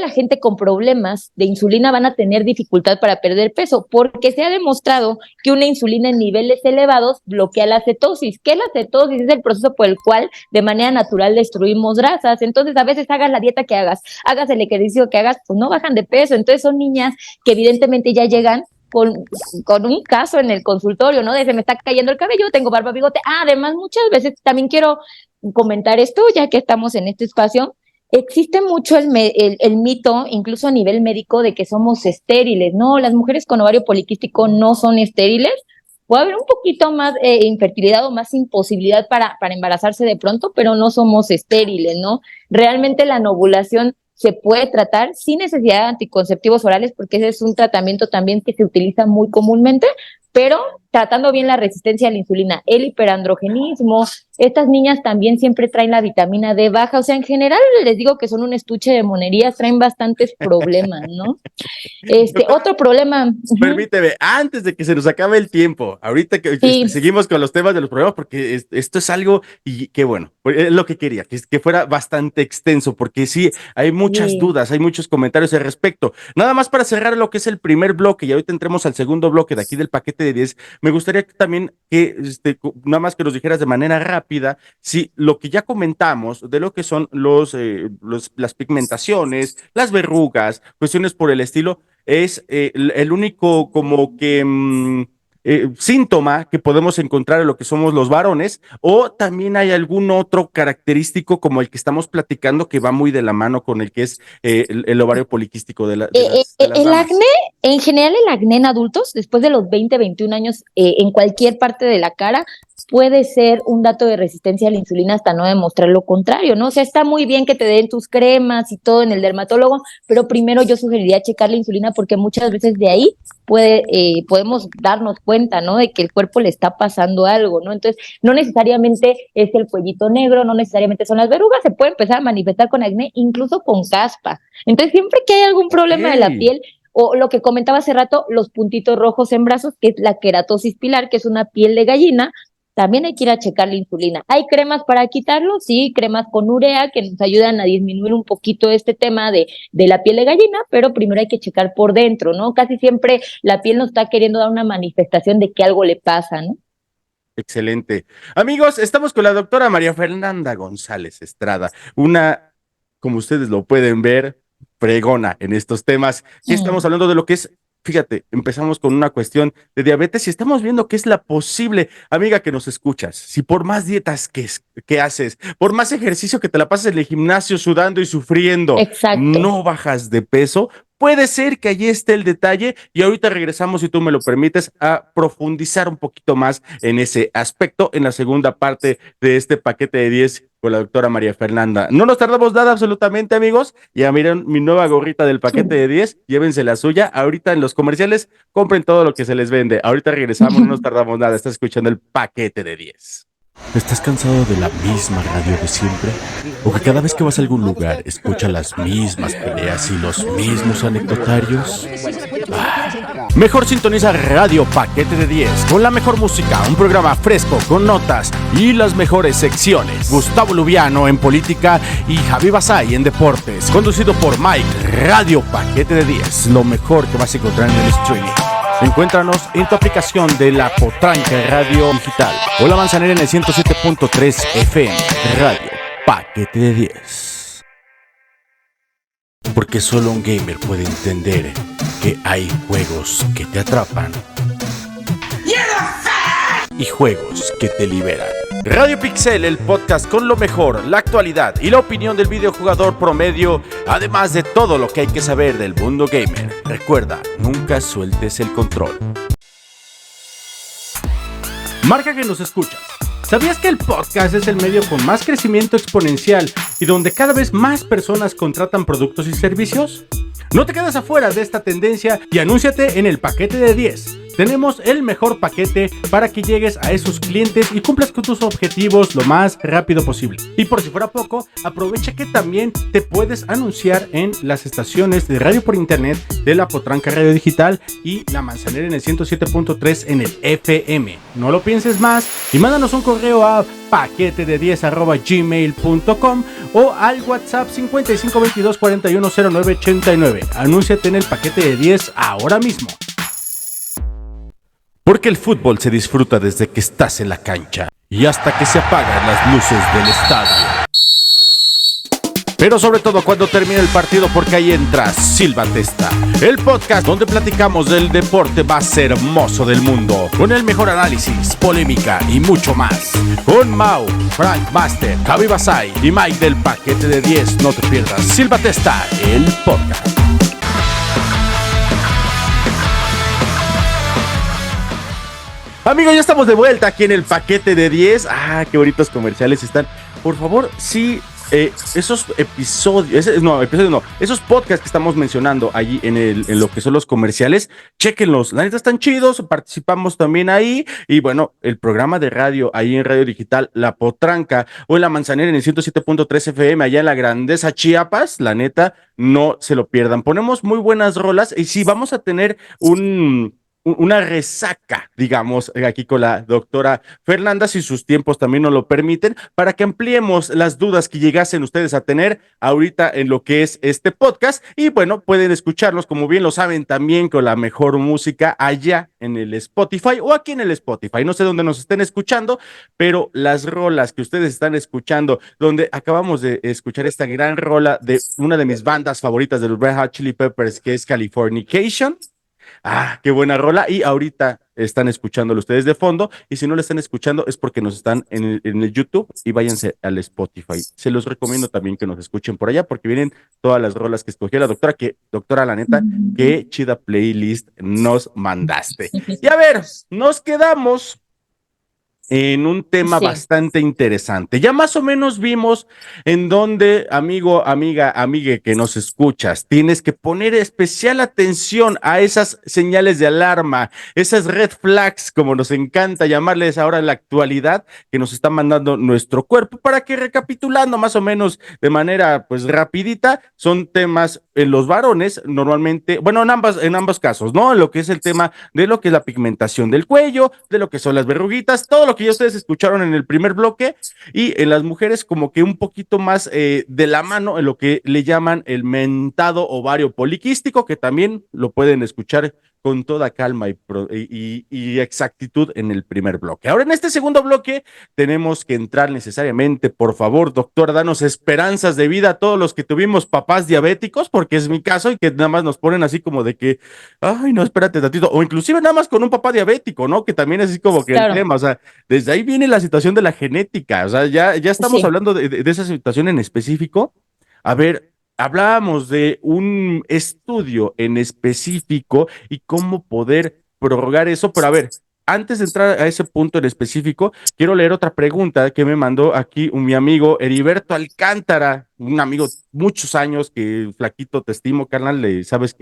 gente con problemas de insulina van a tener dificultad para perder peso, porque se ha demostrado que una insulina en niveles elevados bloquea la cetosis. ¿Qué es la cetosis? Es el proceso por el cual de manera natural destruimos grasas. Entonces, a veces hagas la dieta que hagas el ejercicio que hagas, pues no bajan de peso. Entonces, son niñas que evidentemente ya llegan con un caso en el consultorio, ¿no? De se me está cayendo el cabello, tengo barba, bigote. Además, muchas veces también quiero comentar esto, ya que estamos en este espacio. Existe mucho el mito, incluso a nivel médico, de que somos estériles. No, las mujeres con ovario poliquístico no son estériles. Puede haber un poquito más infertilidad o más imposibilidad para embarazarse de pronto, pero no somos estériles, ¿no? Realmente la ovulación se puede tratar sin necesidad de anticonceptivos orales, porque ese es un tratamiento también que se utiliza muy comúnmente, pero tratando bien la resistencia a la insulina, el hiperandrogenismo, estas niñas también siempre traen la vitamina D baja, o sea, en general les digo que son un estuche de monerías, traen bastantes problemas, ¿no? Doctora, Otro problema, permíteme, antes de que se nos acabe el tiempo, ahorita que sí, seguimos con los temas de los problemas, porque esto es algo, y qué bueno, pues, es lo que quería, que fuera bastante extenso, porque sí, hay muchas sí. dudas, hay muchos comentarios al respecto. Nada más para cerrar lo que es el primer bloque, y ahorita entremos al segundo bloque de aquí del paquete de 10, me gustaría que también que, nada más que nos dijeras de manera rápida, si lo que ya comentamos de lo que son las pigmentaciones, las verrugas, cuestiones por el estilo, es el único como que síntoma que podemos encontrar en lo que somos los varones, o también hay algún otro característico como el que estamos platicando que va muy de la mano con el que es el ovario poliquístico de las El acné, damas. en general el acné en adultos, después de los 20, 21 años, en cualquier parte de la cara, puede ser un dato de resistencia a la insulina hasta no demostrar lo contrario, ¿no? O sea, está muy bien que te den tus cremas y todo en el dermatólogo, pero primero yo sugeriría checar la insulina porque muchas veces de ahí podemos darnos cuenta, ¿no? De que el cuerpo le está pasando algo, ¿no? Entonces, no necesariamente es el cuellito negro, no necesariamente son las verrugas, se puede empezar a manifestar con acné, incluso con caspa. Entonces, siempre que hay algún problema de la Ok. piel, O lo que comentaba hace rato, los puntitos rojos en brazos, que es la queratosis pilar, que es una piel de gallina. También hay que ir a checar la insulina. ¿Hay cremas para quitarlo? Sí, cremas con urea que nos ayudan a disminuir un poquito este tema de la piel de gallina, pero primero hay que checar por dentro, ¿no? Casi siempre la piel nos está queriendo dar una manifestación de que algo le pasa, ¿no? Excelente. Amigos, estamos con la doctora María Fernanda González Estrada, una, como ustedes lo pueden ver, fregona en estos temas. Y estamos hablando de lo que es, fíjate, empezamos con una cuestión de diabetes y estamos viendo qué es la posible, amiga que nos escuchas, si por más dietas que haces, por más ejercicio que te la pases en el gimnasio sudando y sufriendo, Exacto. no bajas de peso, puede ser que allí esté el detalle y ahorita regresamos, si tú me lo permites, a profundizar un poquito más en ese aspecto en la segunda parte de este paquete de 10 con la doctora María Fernanda. No nos tardamos nada absolutamente, amigos. Ya miren mi nueva gorrita del paquete de 10, llévense la suya. Ahorita en los comerciales, compren todo lo que se les vende. Ahorita regresamos, no nos tardamos nada. Estás escuchando el paquete de 10. ¿Estás cansado de la misma radio de siempre? ¿O que cada vez que vas a algún lugar escuchas las mismas peleas y los mismos anecdotarios? Mejor sintoniza Radio Paquete de 10 con la mejor música, un programa fresco con notas y las mejores secciones. Gustavo Lubiano en política y Javi Basay en deportes. Conducido por Mike. Radio Paquete de 10, lo mejor que vas a encontrar en el streaming. Encuéntranos en tu aplicación de La Potranca Radio Digital o La Manzanera en el 107.3 FM. Radio Paquete de 10. Porque solo un gamer puede entender que hay juegos que te atrapan y juegos que te liberan. Radio Pixel, el podcast con lo mejor, la actualidad y la opinión del videojugador promedio, además de todo lo que hay que saber del mundo gamer. Recuerda, nunca sueltes el control. Marca que nos escuchas. ¿Sabías que el podcast es el medio con más crecimiento exponencial y donde cada vez más personas contratan productos y servicios? No te quedes afuera de esta tendencia y anúnciate en el paquete de 10. Tenemos el mejor paquete para que llegues a esos clientes y cumplas con tus objetivos lo más rápido posible. Y por si fuera poco, aprovecha que también te puedes anunciar en las estaciones de radio por internet de La Potranca Radio Digital y La Manzanera en el 107.3 en el FM. No lo pienses más y mándanos un correo a paquete10@gmail.com o al WhatsApp 5522410989. Anúnciate en el paquete de 10 ahora mismo. Porque el fútbol se disfruta desde que estás en la cancha y hasta que se apagan las luces del estadio. Pero sobre todo cuando termine el partido, porque ahí entra Silva Testa, el podcast donde platicamos del deporte más hermoso del mundo, con el mejor análisis, polémica y mucho más. Con Mau, Frank Master, Javi Basay y Mike del paquete de 10. No te pierdas Silva Testa, el podcast. Amigos, ya estamos de vuelta aquí en el paquete de 10. Qué bonitos comerciales están. Por favor, sí, esos esos podcasts que estamos mencionando allí en lo que son los comerciales, chéquenlos, la neta están chidos, participamos también ahí, y bueno, el programa de radio ahí en Radio Digital La Potranca o en La Manzanera en el 107.3 FM allá en la Grandeza Chiapas, la neta, no se lo pierdan, ponemos muy buenas rolas, y sí, vamos a tener una resaca, digamos, aquí con la doctora Fernanda, si sus tiempos también nos lo permiten, para que ampliemos las dudas que llegasen ustedes a tener ahorita en lo que es este podcast, y bueno, pueden escucharlos, como bien lo saben, también con la mejor música allá en el Spotify, o aquí en el Spotify, no sé dónde nos estén escuchando, pero las rolas que ustedes están escuchando, donde acabamos de escuchar esta gran rola de una de mis bandas favoritas de los Red Hot Chili Peppers, que es Californication. Qué buena rola, y ahorita están escuchándolo ustedes de fondo, y si no lo están escuchando es porque nos están en el YouTube, y váyanse al Spotify. Se los recomiendo también que nos escuchen por allá, porque vienen todas las rolas que escogió la doctora, doctora, la neta, qué chida playlist nos mandaste. Y a ver, nos quedamos en un tema bastante interesante. Ya más o menos vimos en donde, amigo, amiga, amigue que nos escuchas, tienes que poner especial atención a esas señales de alarma, esas red flags, como nos encanta llamarles ahora en la actualidad, que nos está mandando nuestro cuerpo, para que, recapitulando más o menos de manera pues rapidita, son temas en los varones, normalmente, bueno, en ambos casos, ¿no? Lo que es el tema de lo que es la pigmentación del cuello, de lo que son las verruguitas, todo lo que ya ustedes escucharon en el primer bloque, y en las mujeres como que un poquito más de la mano en lo que le llaman el mentado ovario poliquístico, que también lo pueden escuchar con toda calma y exactitud en el primer bloque. Ahora, en este segundo bloque, tenemos que entrar necesariamente, por favor, doctora, danos esperanzas de vida a todos los que tuvimos papás diabéticos, porque es mi caso, y que nada más nos ponen así como de que, ay, no, espérate tantito, o inclusive nada más con un papá diabético, ¿no? Que también es así como que Claro. el tema, o sea, desde ahí viene la situación de la genética, o sea, ya estamos Sí. hablando de esa situación en específico. A ver, hablábamos de un estudio en específico y cómo poder prorrogar eso, pero a ver, antes de entrar a ese punto en específico, quiero leer otra pregunta que me mandó aquí mi amigo Heriberto Alcántara, un amigo muchos años, que flaquito te estimo, carnal, sabes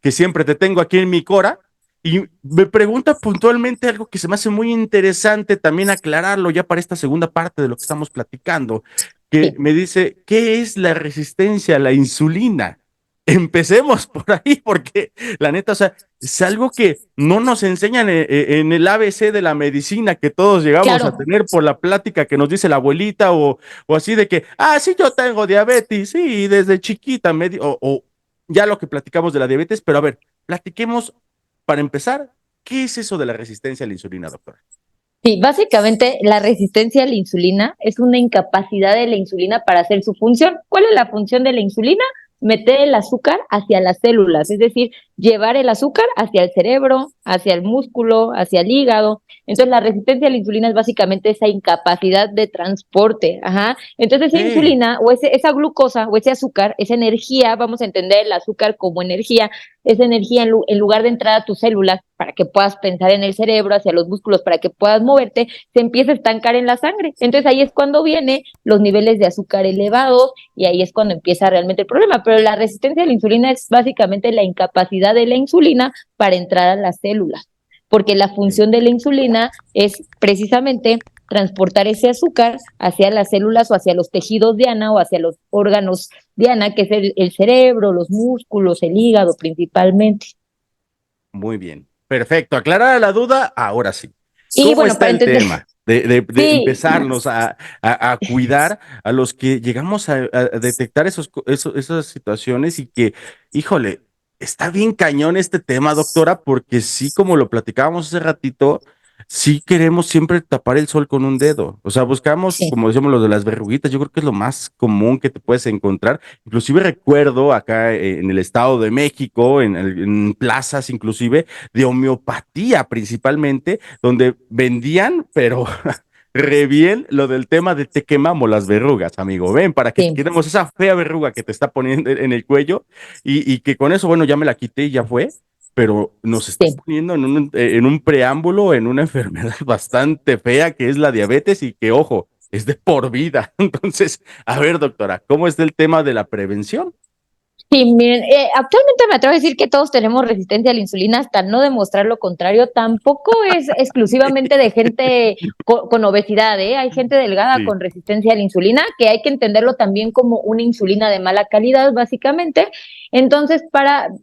que siempre te tengo aquí en mi cora, y me pregunta puntualmente algo que se me hace muy interesante también aclararlo ya para esta segunda parte de lo que estamos platicando, que Sí. me dice, ¿qué es la resistencia a la insulina? Empecemos por ahí, porque la neta, o sea, es algo que no nos enseñan en el ABC de la medicina, que todos llegamos a Claro. tener por la plática que nos dice la abuelita, o así de que, sí, yo tengo diabetes, sí, desde chiquita, o ya lo que platicamos de la diabetes, pero a ver, platiquemos para empezar, ¿qué es eso de la resistencia a la insulina, doctora? Sí, básicamente la resistencia a la insulina es una incapacidad de la insulina para hacer su función. ¿Cuál es la función de la insulina? Meter el azúcar hacia las células, es decir, llevar el azúcar hacia el cerebro, hacia el músculo, hacia el hígado. Entonces, la resistencia a la insulina es básicamente esa incapacidad de transporte. Ajá. Entonces, esa Sí, insulina o esa glucosa o ese azúcar, esa energía, vamos a entender el azúcar como energía, esa energía en lugar de entrar a tus células para que puedas pensar en el cerebro, hacia los músculos, para que puedas moverte, se empieza a estancar en la sangre. Entonces ahí es cuando vienen los niveles de azúcar elevados y ahí es cuando empieza realmente el problema. Pero la resistencia a la insulina es básicamente la incapacidad de la insulina para entrar a las células, porque la sí. función de la insulina es precisamente transportar ese azúcar hacia las células o hacia los tejidos diana o hacia los órganos diana, que es el cerebro, los músculos, el hígado principalmente. Muy bien. Perfecto. Aclarada la duda, ahora sí. Y ¿Cómo bueno, está para el entender, tema de sí, empezarnos a cuidar a los que llegamos a detectar esas situaciones y que, híjole, está bien cañón este tema, doctora, porque sí, como lo platicábamos hace ratito, sí queremos siempre tapar el sol con un dedo. O sea, buscamos, sí. como decíamos, lo de las verruguitas, yo creo que es lo más común que te puedes encontrar. Inclusive recuerdo acá en el Estado de México, en plazas inclusive, de homeopatía principalmente, donde vendían, pero re bien lo del tema de te quemamos las verrugas, amigo. Ven, para que te Sí, quitemos esa fea verruga que te está poniendo en el cuello y que con eso, bueno, ya me la quité y ya fue, pero nos estás sí. poniendo en un preámbulo, en una enfermedad bastante fea que es la diabetes y que, ojo, es de por vida. Entonces, a ver, doctora, ¿cómo está el tema de la prevención? Sí, miren, actualmente me atrevo a decir que todos tenemos resistencia a la insulina hasta no demostrar lo contrario. Tampoco es exclusivamente de gente con obesidad, ¿eh? Hay gente delgada Sí. con resistencia a la insulina, que hay que entenderlo también como una insulina de mala calidad, básicamente. Entonces,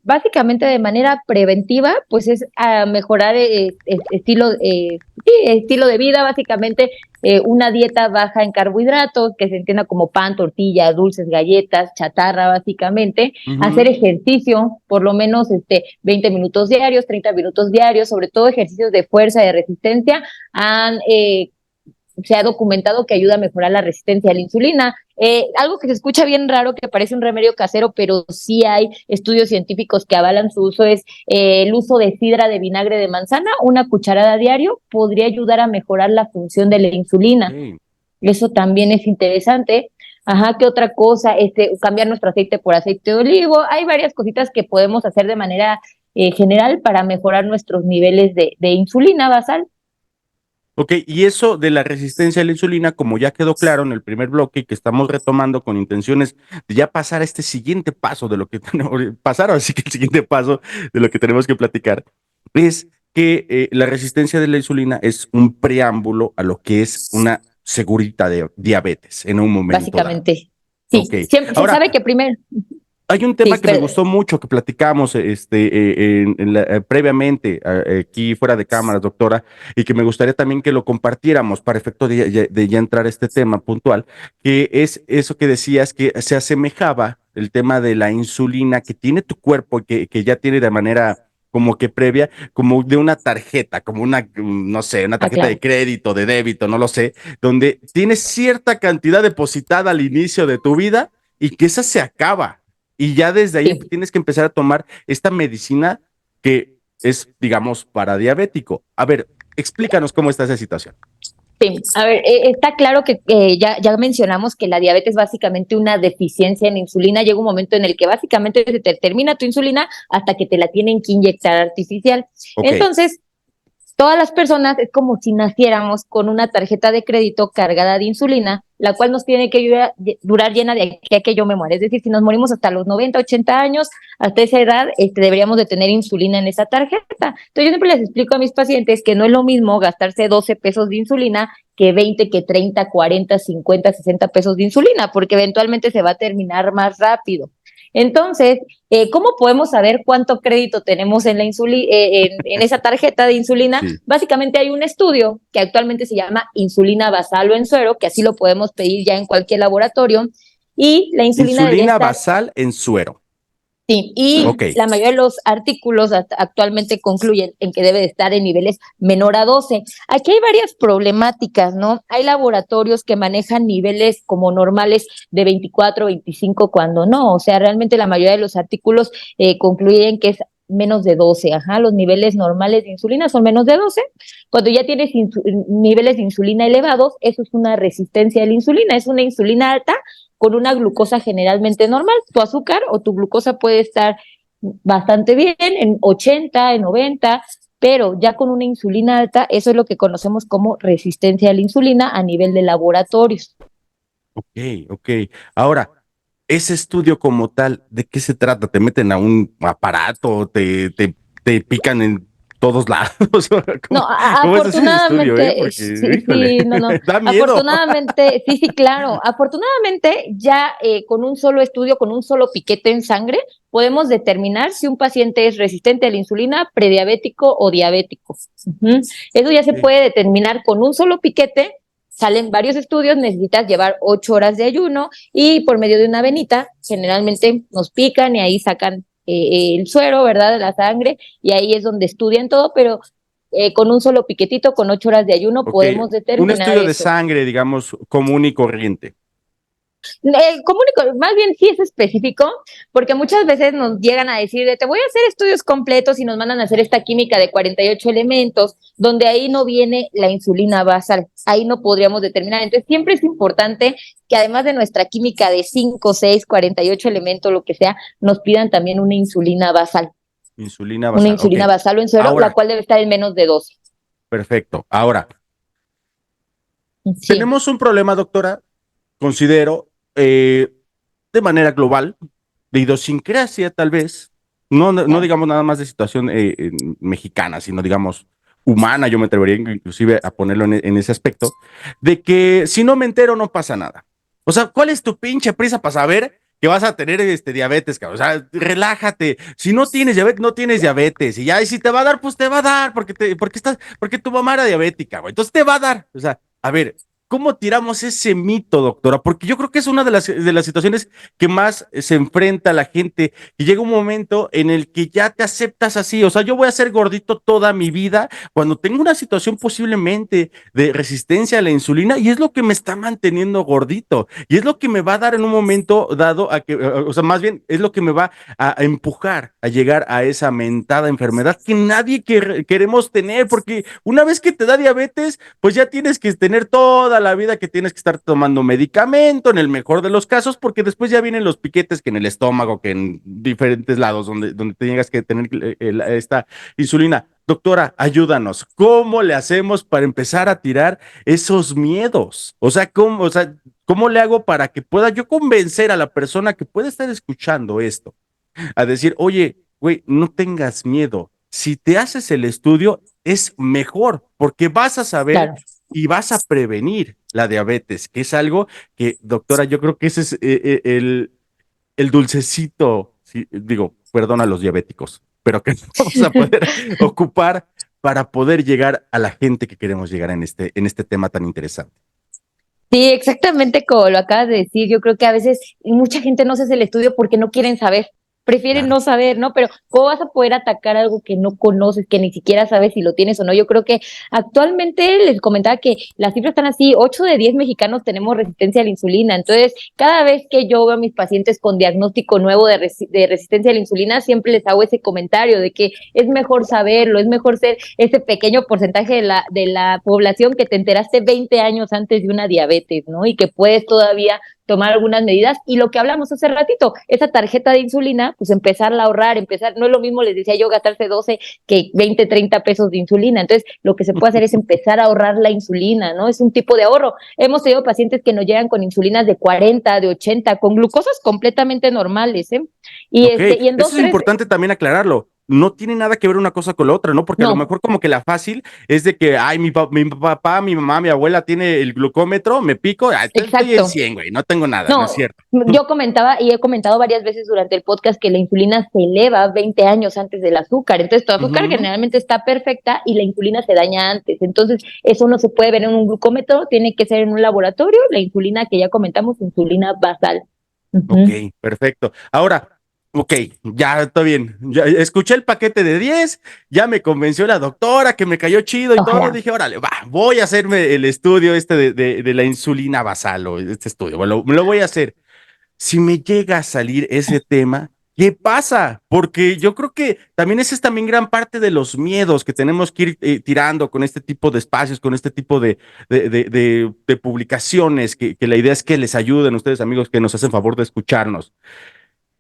básicamente de manera preventiva, pues es mejorar sí, estilo de vida, básicamente una dieta baja en carbohidratos, que se entienda como pan, tortilla, dulces, galletas, chatarra, básicamente, hacer Ujú. ejercicio, por lo menos 20 minutos diarios, 30 minutos diarios, sobre todo ejercicios de fuerza, de resistencia, se ha documentado que ayuda a mejorar la resistencia a la insulina. Algo que se escucha bien raro, que parece un remedio casero, pero sí hay estudios científicos que avalan su uso, es el uso de sidra de vinagre de manzana, una cucharada diario, podría ayudar a mejorar la función de la insulina. Sí. Eso también es interesante. Ajá, ¿qué otra cosa? Cambiar nuestro aceite por aceite de olivo. Hay varias cositas que podemos hacer de manera general para mejorar nuestros niveles de insulina basal. Ok, y eso de la resistencia a la insulina, como ya quedó claro en el primer bloque y que estamos retomando con intenciones de ya pasar a este siguiente paso de lo que tenemos, pasar así que el siguiente paso de lo que tenemos que platicar, es que la resistencia de la insulina es un preámbulo a lo que es una segurita de diabetes en un momento dado. Básicamente. Ok, Sí, siempre, se sabe ahora, que primero. Hay un tema Sí, que me pero gustó mucho que platicamos previamente aquí fuera de cámaras, doctora, y que me gustaría también que lo compartiéramos para efecto de ya entrar a este tema puntual, que es eso que decías que se asemejaba el tema de la insulina que tiene tu cuerpo, que ya tiene de manera como que previa, como de una tarjeta, como una, no sé, una tarjeta de claro. crédito, de débito, no lo sé, donde tienes cierta cantidad depositada al inicio de tu vida y que esa se acaba. Y ya desde ahí Sí. tienes que empezar a tomar esta medicina que es, digamos, para diabético. A ver, explícanos cómo está esa situación. Sí, a ver, está claro que ya mencionamos que la diabetes es básicamente una deficiencia en insulina. Llega un momento en el que básicamente se te termina tu insulina hasta que te la tienen que inyectar artificial. Ok, Entonces, todas las personas es como si naciéramos con una tarjeta de crédito cargada de insulina, la cual nos tiene que durar llena de aquí a que yo me muera. Es decir, si nos morimos hasta los 90, 80 años, hasta esa edad, deberíamos de tener insulina en esa tarjeta. Entonces yo siempre les explico a mis pacientes que no es lo mismo gastarse 12 pesos de insulina que 20, que 30, 40, 50, 60 pesos de insulina, porque eventualmente se va a terminar más rápido. Entonces, ¿cómo podemos saber cuánto crédito tenemos en en esa tarjeta de insulina? sí. Básicamente hay un estudio que actualmente se llama insulina basal o en suero, que así lo podemos pedir ya en cualquier laboratorio, y la insulina debería Insulina estar. basal en suero. Sí, y Ok, la mayoría de los artículos actualmente concluyen en que debe de estar en niveles menor a 12. Aquí hay varias problemáticas, ¿no? Hay laboratorios que manejan niveles como normales de 24, 25, cuando no. O sea, realmente la mayoría de los artículos concluyen que es menos de 12. Ajá, los niveles normales de insulina son menos de 12. Cuando ya tienes niveles de insulina elevados, eso es una resistencia a la insulina, es una insulina alta con una glucosa generalmente normal. Tu azúcar o tu glucosa puede estar bastante bien en 80, en 90, pero ya con una insulina alta, eso es lo que conocemos como resistencia a la insulina a nivel de laboratorios. ok, ok. Ahora, ese estudio como tal, ¿de qué se trata? ¿Te meten a un aparato? ¿Te pican en todos lados? No, ¿Cómo es ese estudio, afortunadamente, Porque, sí, híjole, sí, no, no, da miedo. afortunadamente, sí, sí, claro, afortunadamente ya con un solo estudio, con un solo piquete en sangre, podemos determinar si un paciente es resistente a la insulina, prediabético o diabético. Ujú. Eso ya se Sí. puede determinar con un solo piquete. Salen varios estudios, necesitas llevar 8 horas de ayuno y por medio de una venita, generalmente nos pican y ahí sacan el suero, ¿verdad? De la sangre, y ahí es donde estudian todo, pero con un solo piquetito, con 8 horas de ayuno, Ok, podemos un determinar estudio de eso. sangre, digamos, común y corriente. Más bien sí es específico, porque muchas veces nos llegan a decir, te voy a hacer estudios completos y nos mandan a hacer esta química de 48 elementos, donde ahí no viene la insulina basal, ahí no podríamos determinar. Entonces siempre es importante que además de nuestra química de 5, 6, 48 elementos, lo que sea, nos pidan también Insulina una basal. Ok, insulina basal o en suero, la ahora, cual debe estar en menos de 12. perfecto. Ahora, Sí, tenemos un problema, doctora, considero, de manera global, de idiosincrasia tal vez, no claro. digamos nada más de situación mexicana, sino digamos humana, yo me atrevería inclusive a ponerlo en ese aspecto, de que si no me entero no pasa nada. O sea, ¿cuál es tu pinche prisa para saber que vas a tener diabetes, cabrón? O sea, relájate. Si no tienes diabetes, no tienes diabetes. Y ya, y si te va a dar, pues te va a dar, porque tu mamá era diabética, güey. Entonces te va a dar. O sea, a ver, ¿cómo tiramos ese mito, doctora? Porque yo creo que es una de las situaciones que más se enfrenta la gente y llega un momento en el que ya te aceptas así. O sea, yo voy a ser gordito toda mi vida cuando tengo una situación posiblemente de resistencia a la insulina y es lo que me está manteniendo gordito y es lo que me va a dar en un momento dado a que, o sea, más bien es lo que me va a empujar a llegar a esa mentada enfermedad que nadie queremos tener, porque una vez que te da diabetes, pues ya tienes que tener toda la vida que tienes que estar tomando medicamento, en el mejor de los casos, porque después ya vienen los piquetes que en el estómago, que en diferentes lados donde tengas que tener esta insulina. Doctora, ayúdanos. ¿Cómo le hacemos para empezar a tirar esos miedos? ¿Cómo le hago para que pueda yo convencer a la persona que puede estar escuchando esto a decir, oye, güey, no tengas miedo? Si te haces el estudio, es mejor, porque vas a saber Claro. y vas a prevenir la diabetes, que es algo que, doctora, yo creo que ese es el dulcecito, sí, digo, perdón a los diabéticos, pero que vamos a poder ocupar para poder llegar a la gente que queremos llegar en este tema tan interesante. Sí, exactamente como lo acabas de decir. Yo creo que a veces mucha gente no se hace el estudio porque no quieren saber, prefieren Claro. no saber, ¿no? Pero ¿cómo vas a poder atacar algo que no conoces, que ni siquiera sabes si lo tienes o no? Yo creo que actualmente les comentaba que las cifras están así, 8 de 10 mexicanos tenemos resistencia a la insulina. Entonces, cada vez que yo veo a mis pacientes con diagnóstico nuevo de resistencia a la insulina, siempre les hago ese comentario de que es mejor saberlo, es mejor ser ese pequeño porcentaje de la población que te enteraste 20 años antes de una diabetes, ¿no? Y que puedes todavía tomar algunas medidas. Y lo que hablamos hace ratito, esa tarjeta de insulina, pues empezarla a ahorrar, no es lo mismo, les decía yo, gastarse 12 que 20, 30 pesos de insulina. Entonces, lo que se puede hacer es empezar a ahorrar la insulina, ¿no? Es un tipo de ahorro. Hemos tenido pacientes que nos llegan con insulinas de 40, de 80, con glucosas completamente normales, ¿eh? Y, Ok, y en eso dos, es tres, importante también aclararlo. No tiene nada que ver una cosa con la otra, ¿no? Porque a lo no, mejor como que la fácil es de que, ay, mi papá, mi mamá, mi abuela tiene el glucómetro, me pico, estoy en exacto. 100, güey, no tengo nada, no es No, cierto. yo comentaba y he comentado varias veces durante el podcast que la insulina se eleva 20 años antes del azúcar. Entonces, tu azúcar Ujú. generalmente está perfecta y la insulina se daña antes. Entonces, eso no se puede ver en un glucómetro, tiene que ser en un laboratorio. La insulina que ya comentamos, insulina basal. Ok, Ujú. perfecto. Ahora, ok, ya está bien. Ya escuché el paquete de 10, ya me convenció la doctora que me cayó chido y todo. Ojalá. Dije, órale, va, voy a hacerme el estudio este de la insulina basal o este estudio. Bueno, me lo voy a hacer. Si me llega a salir ese tema, ¿qué pasa? Porque yo creo que también ese es también gran parte de los miedos que tenemos que ir tirando con este tipo de espacios, con este tipo de publicaciones, que la idea es que les ayuden a ustedes, amigos, que nos hacen favor de escucharnos.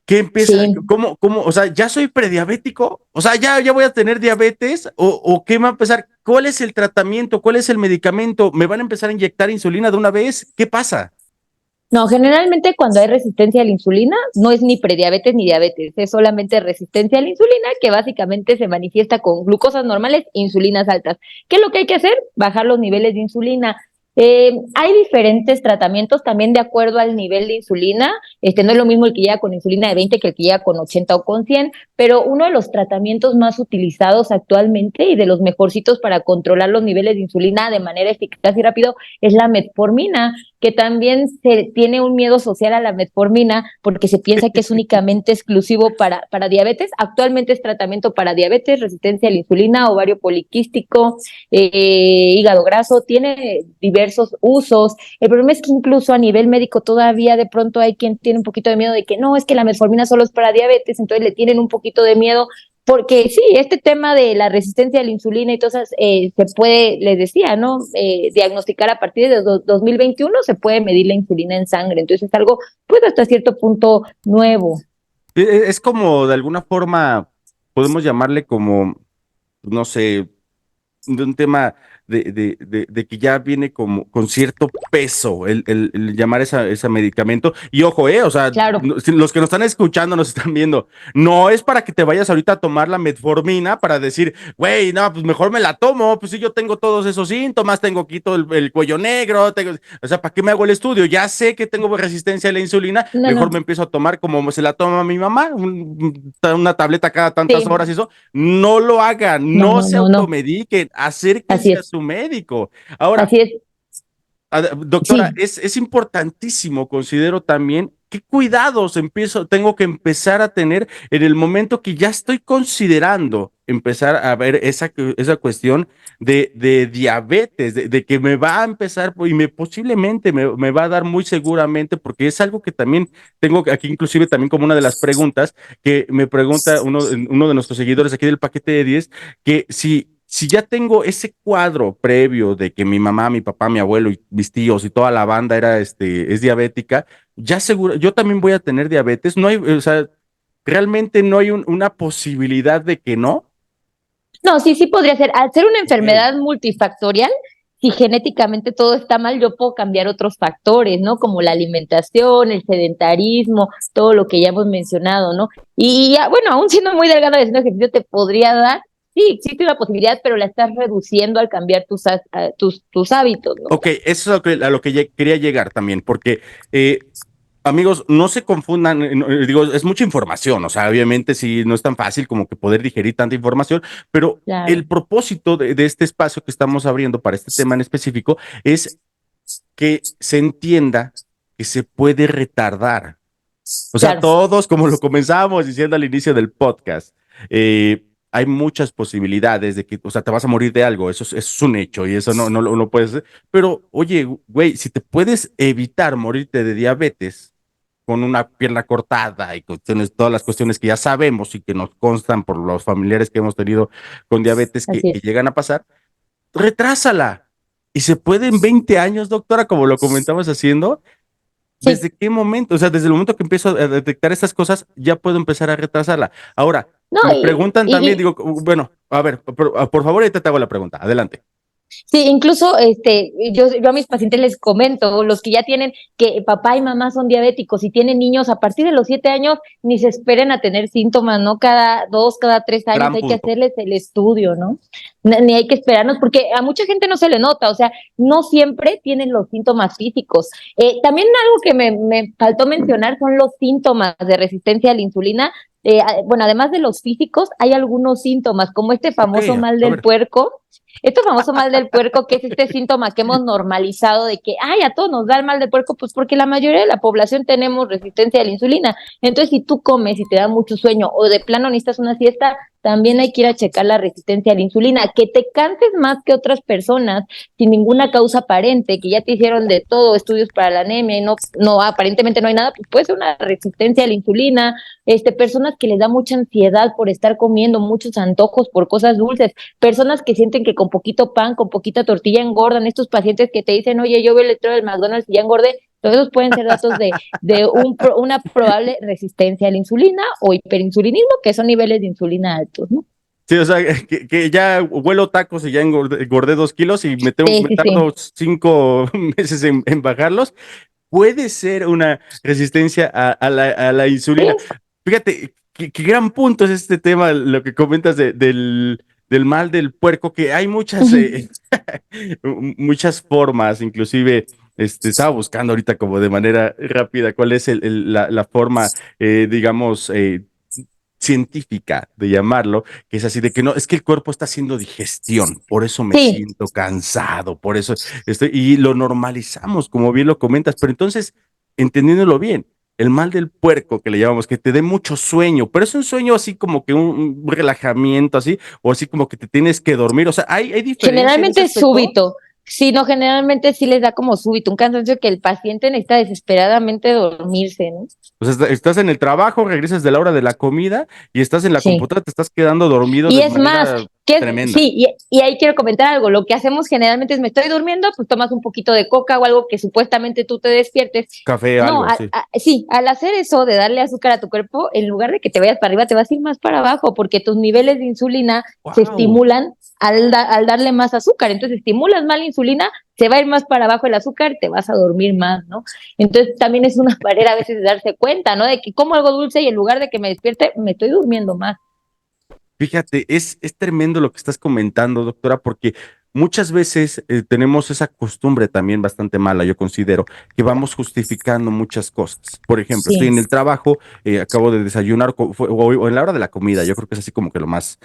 ¿Qué empieza? Sí. O sea, ya soy prediabético? O sea, ya voy a tener diabetes, o qué va a empezar? ¿Cuál es el tratamiento? ¿Cuál es el medicamento? ¿Me van a empezar a inyectar insulina de una vez? ¿Qué pasa? No, generalmente cuando hay resistencia a la insulina, no es ni prediabetes ni diabetes, es solamente resistencia a la insulina que básicamente se manifiesta con glucosas normales, insulinas altas. ¿Qué es lo que hay que hacer? Bajar los niveles de insulina. Hay diferentes tratamientos también de acuerdo al nivel de insulina. No es lo mismo el que llega con insulina de 20 que el que llega con 80 o con 100, pero uno de los tratamientos más utilizados actualmente y de los mejorcitos para controlar los niveles de insulina de manera eficaz y rápido es la metformina, que también se tiene un miedo social a la metformina porque se piensa que es únicamente exclusivo para diabetes. Actualmente es tratamiento para diabetes, resistencia a la insulina, ovario poliquístico, hígado graso, tiene diversos usos. El problema es que incluso a nivel médico todavía de pronto hay quien tiene un poquito de miedo de que no, es que la metformina solo es para diabetes, entonces le tienen un poquito de miedo. Porque sí, este tema de la resistencia a la insulina y todas esas, se puede, les decía, ¿no? Diagnosticar a partir de 2021 se puede medir la insulina en sangre. Entonces es algo, pues hasta cierto punto nuevo. Es como de alguna forma, podemos llamarle como, no sé, de un tema de que ya viene como con cierto peso el llamar ese medicamento. Y ojo, o sea, Claro. si los que nos están escuchando, nos están viendo, no es para que te vayas ahorita a tomar la metformina para decir, güey, no, pues mejor me la tomo, pues si yo tengo todos esos síntomas, tengo quito el cuello negro, o sea, ¿para qué me hago el estudio? Ya sé que tengo resistencia a la insulina, No, mejor no. me empiezo a tomar como se la toma mi mamá, una tableta cada tantas Sí. horas y eso. No lo hagan, No, no no, se no, no. automediquen, Así acérquense a es. su médico. Ahora, Así es. doctora, Sí. es importantísimo, considero también, qué cuidados tengo que empezar a tener en el momento que ya estoy considerando empezar a ver esa cuestión de diabetes, de que me va a empezar y posiblemente me va a dar muy seguramente, porque es algo que también tengo aquí, inclusive también como una de las preguntas que me pregunta uno de nuestros seguidores aquí del paquete de 10, que si ya tengo ese cuadro previo de que mi mamá, mi papá, mi abuelo y mis tíos y toda la banda es diabética, ya seguro, yo también voy a tener diabetes. No hay, o sea, realmente no hay una posibilidad de que no. No, sí, sí podría ser. Al ser una Ok. enfermedad multifactorial, si genéticamente todo está mal, yo puedo cambiar otros factores, ¿no? Como la alimentación, el sedentarismo, todo lo que ya hemos mencionado, ¿no? Y bueno, aún siendo muy delgado haciendo ejercicio, te podría dar, sí, existe una posibilidad, pero la estás reduciendo al cambiar tus hábitos, ¿no? Ok, eso es a lo que quería llegar también, porque Amigos, no se confundan, digo, es mucha información, o sea, obviamente sí, no es tan fácil como que poder digerir tanta información, pero Claro. el propósito de este espacio que estamos abriendo para este tema en específico es que se entienda que se puede retardar. O sea, Claro. todos, como lo comenzábamos diciendo al inicio del podcast, hay muchas posibilidades de que, o sea, te vas a morir de algo, eso es un hecho y eso no puedes, pero oye, güey, si te puedes evitar morirte de diabetes con una pierna cortada y todas las cuestiones que ya sabemos y que nos constan por los familiares que hemos tenido con diabetes Así que es. llegan a pasar, retrásala. Y se puede en 20 años, doctora, como lo comentabas haciendo. Sí. ¿Desde qué momento? O sea, desde el momento que empiezo a detectar estas cosas, ya puedo empezar a retrasarla. Ahora, No, me preguntan también, y, digo, bueno, a ver, por favor, ahorita te hago la pregunta. Adelante. sí, incluso yo a mis pacientes les comento, los que ya tienen, que papá y mamá son diabéticos y tienen niños a partir de los 7 años, ni se esperen a tener síntomas, ¿no? Cada 2, cada 3 años Gran hay que punto. hacerles el estudio, ¿no? Ni hay que esperarnos, porque a mucha gente no se le nota, o sea, no siempre tienen los síntomas físicos. También algo que me faltó mencionar son los síntomas de resistencia a la insulina. Bueno, además de los físicos, hay algunos síntomas, como este famoso Ok, mal a del ver. puerco. Esto famoso mal del puerco, que es este síntoma que hemos normalizado de que, ay, a todos nos da el mal del puerco, pues porque la mayoría de la población tenemos resistencia a la insulina. Entonces, si tú comes y te da mucho sueño o de plano necesitas una siesta, también hay que ir a checar la resistencia a la insulina. Que te canses más que otras personas sin ninguna causa aparente, que ya te hicieron de todo, estudios para la anemia y no aparentemente no hay nada, pues puede ser una resistencia a la insulina. Personas que les da mucha ansiedad por estar comiendo muchos antojos por cosas dulces, personas que sienten que con poquito pan, con poquita tortilla engordan, estos pacientes que te dicen, oye, yo veo el letrero del McDonald's y ya engordé, todos esos pueden ser datos de una probable resistencia a la insulina o hiperinsulinismo, que son niveles de insulina altos, ¿no? Sí, o sea, que ya huelo tacos y ya engordé 2 kilos y me Sí. tardo 5 meses en bajarlos. Puede ser una resistencia a la insulina. Sí. Fíjate, qué gran punto es este tema, lo que comentas del mal del puerco, que hay muchas, muchas formas, inclusive, estaba buscando ahorita como de manera rápida cuál es la forma, digamos, científica de llamarlo, que es así de que no, es que el cuerpo está haciendo digestión, por eso me Sí. siento cansado, por eso y lo normalizamos, como bien lo comentas, pero entonces, entendiéndolo bien, el mal del puerco que le llamamos, que te dé mucho sueño, pero es un sueño así como que un relajamiento así, o así como que te tienes que dormir, o sea, ¿hay diferencia en ese Generalmente es aspecto? súbito. Sí, no, generalmente sí les da como súbito, un cansancio que el paciente necesita desesperadamente dormirse, ¿no? O sea, estás en el trabajo, regresas de la hora de la comida y estás en la Sí. computadora, te estás quedando dormido Y de es más, manera tremenda. sí, y ahí quiero comentar algo. Lo que hacemos generalmente es me estoy durmiendo, pues tomas un poquito de coca o algo que supuestamente tú te despiertes. Café, No, algo, sí. sí, al hacer eso de darle azúcar a tu cuerpo, en lugar de que te vayas para arriba, te vas a ir más para abajo, porque tus niveles de insulina se Wow. estimulan al darle más azúcar. Entonces, estimulas más la insulina, se va a ir más para abajo el azúcar, te vas a dormir más, ¿no? Entonces, también es una manera a veces de darse cuenta, ¿no? De que como algo dulce y en lugar de que me despierte, me estoy durmiendo más. Fíjate, es tremendo lo que estás comentando, doctora, porque muchas veces tenemos esa costumbre también bastante mala, yo considero, que vamos justificando muchas cosas. Por ejemplo, estoy Sí. en el trabajo, acabo de desayunar o en la hora de la comida, yo creo que es así como que lo más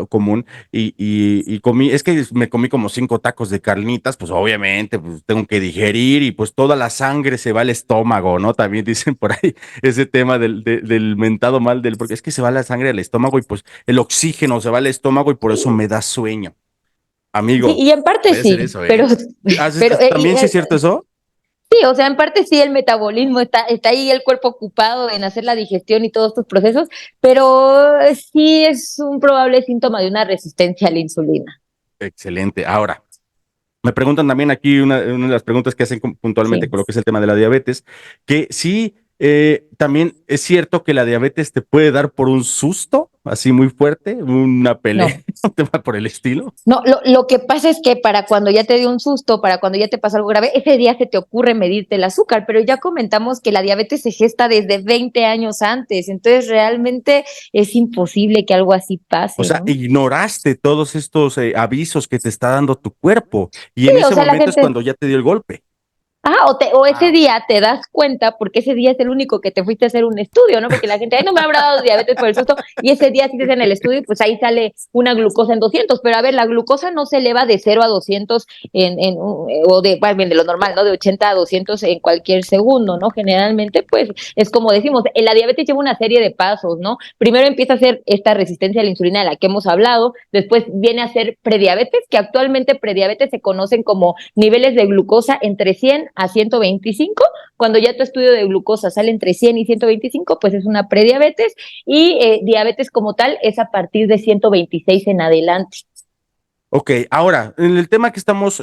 común, y comí, es que me comí como 5 tacos de carnitas, pues obviamente pues, tengo que digerir y pues toda la sangre se va al estómago, ¿no? También dicen por ahí ese tema del mentado mal porque es que se va la sangre al estómago y pues el oxígeno se va al estómago y por eso me da sueño. Sí, Amigo, y en parte puede ser sí, eso, pero, ¿eh? ¿También sí es pero cierto eso? sí, o sea, en parte sí el metabolismo está ahí el cuerpo ocupado en hacer la digestión y todos estos procesos, pero sí es un probable síntoma de una resistencia a la insulina. Excelente. Ahora, me preguntan también aquí una de las preguntas que hacen puntualmente Sí. con lo que es el tema de la diabetes, que sí, también es cierto que la diabetes te puede dar por un susto, así muy fuerte, una pelea, No, un tema por el estilo. no, lo que pasa es que para cuando ya te dio un susto, para cuando ya te pasó algo grave, ese día se te ocurre medirte el azúcar, pero ya comentamos que la diabetes se gesta desde 20 años antes, entonces realmente es imposible que algo así O pase, sea, ¿no? ignoraste todos estos avisos que te está dando tu cuerpo y Sí, en o ese sea, la momento es gente cuando ya te dio el golpe. O ese día te das cuenta, porque ese día es el único que te fuiste a hacer un estudio, ¿no? Porque la gente, ay, no me habrá dado diabetes por el susto, y ese día si te hacen el estudio, pues ahí sale una glucosa en 200, pero a ver, la glucosa no se eleva de 0 a 200 de lo normal, ¿no? De 80 a 200 en cualquier segundo, ¿no? Generalmente, pues, es como decimos, la diabetes lleva una serie de pasos, ¿no? Primero empieza a ser esta resistencia a la insulina de la que hemos hablado, después viene a ser prediabetes, que actualmente prediabetes se conocen como niveles de glucosa entre 100 a 125, cuando ya tu estudio de glucosa sale entre 100 y 125, pues es una prediabetes, y diabetes como tal es a partir de 126 en adelante. Ok, ahora, en el tema que estamos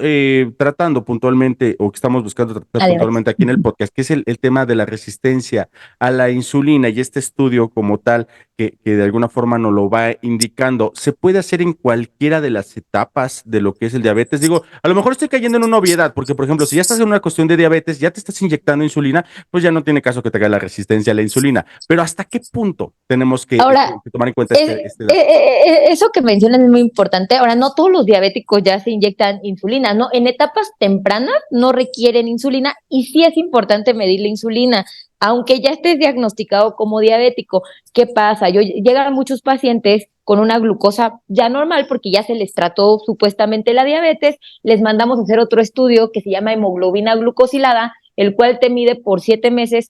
tratando puntualmente, o que estamos buscando tratar puntualmente aquí en el podcast, que es el tema de la resistencia a la insulina, y este estudio como tal, que de alguna forma nos lo va indicando, ¿se puede hacer en cualquiera de las etapas de lo que es el diabetes? Digo, a lo mejor estoy cayendo en una obviedad, porque por ejemplo, si ya estás en una cuestión de diabetes, ya te estás inyectando insulina, pues ya no tiene caso que te haga la resistencia a la insulina. Pero ¿hasta qué punto tenemos que tomar en cuenta eso que mencionas es muy importante. Ahora, no todos los diabéticos ya se inyectan insulina, ¿no? En etapas tempranas no requieren insulina, y sí es importante medir la insulina, aunque ya estés diagnosticado como diabético. ¿Qué pasa? Llegan muchos pacientes con una glucosa ya normal porque ya se les trató supuestamente la diabetes, les mandamos a hacer otro estudio que se llama hemoglobina glucosilada, el cual te mide por 3 meses,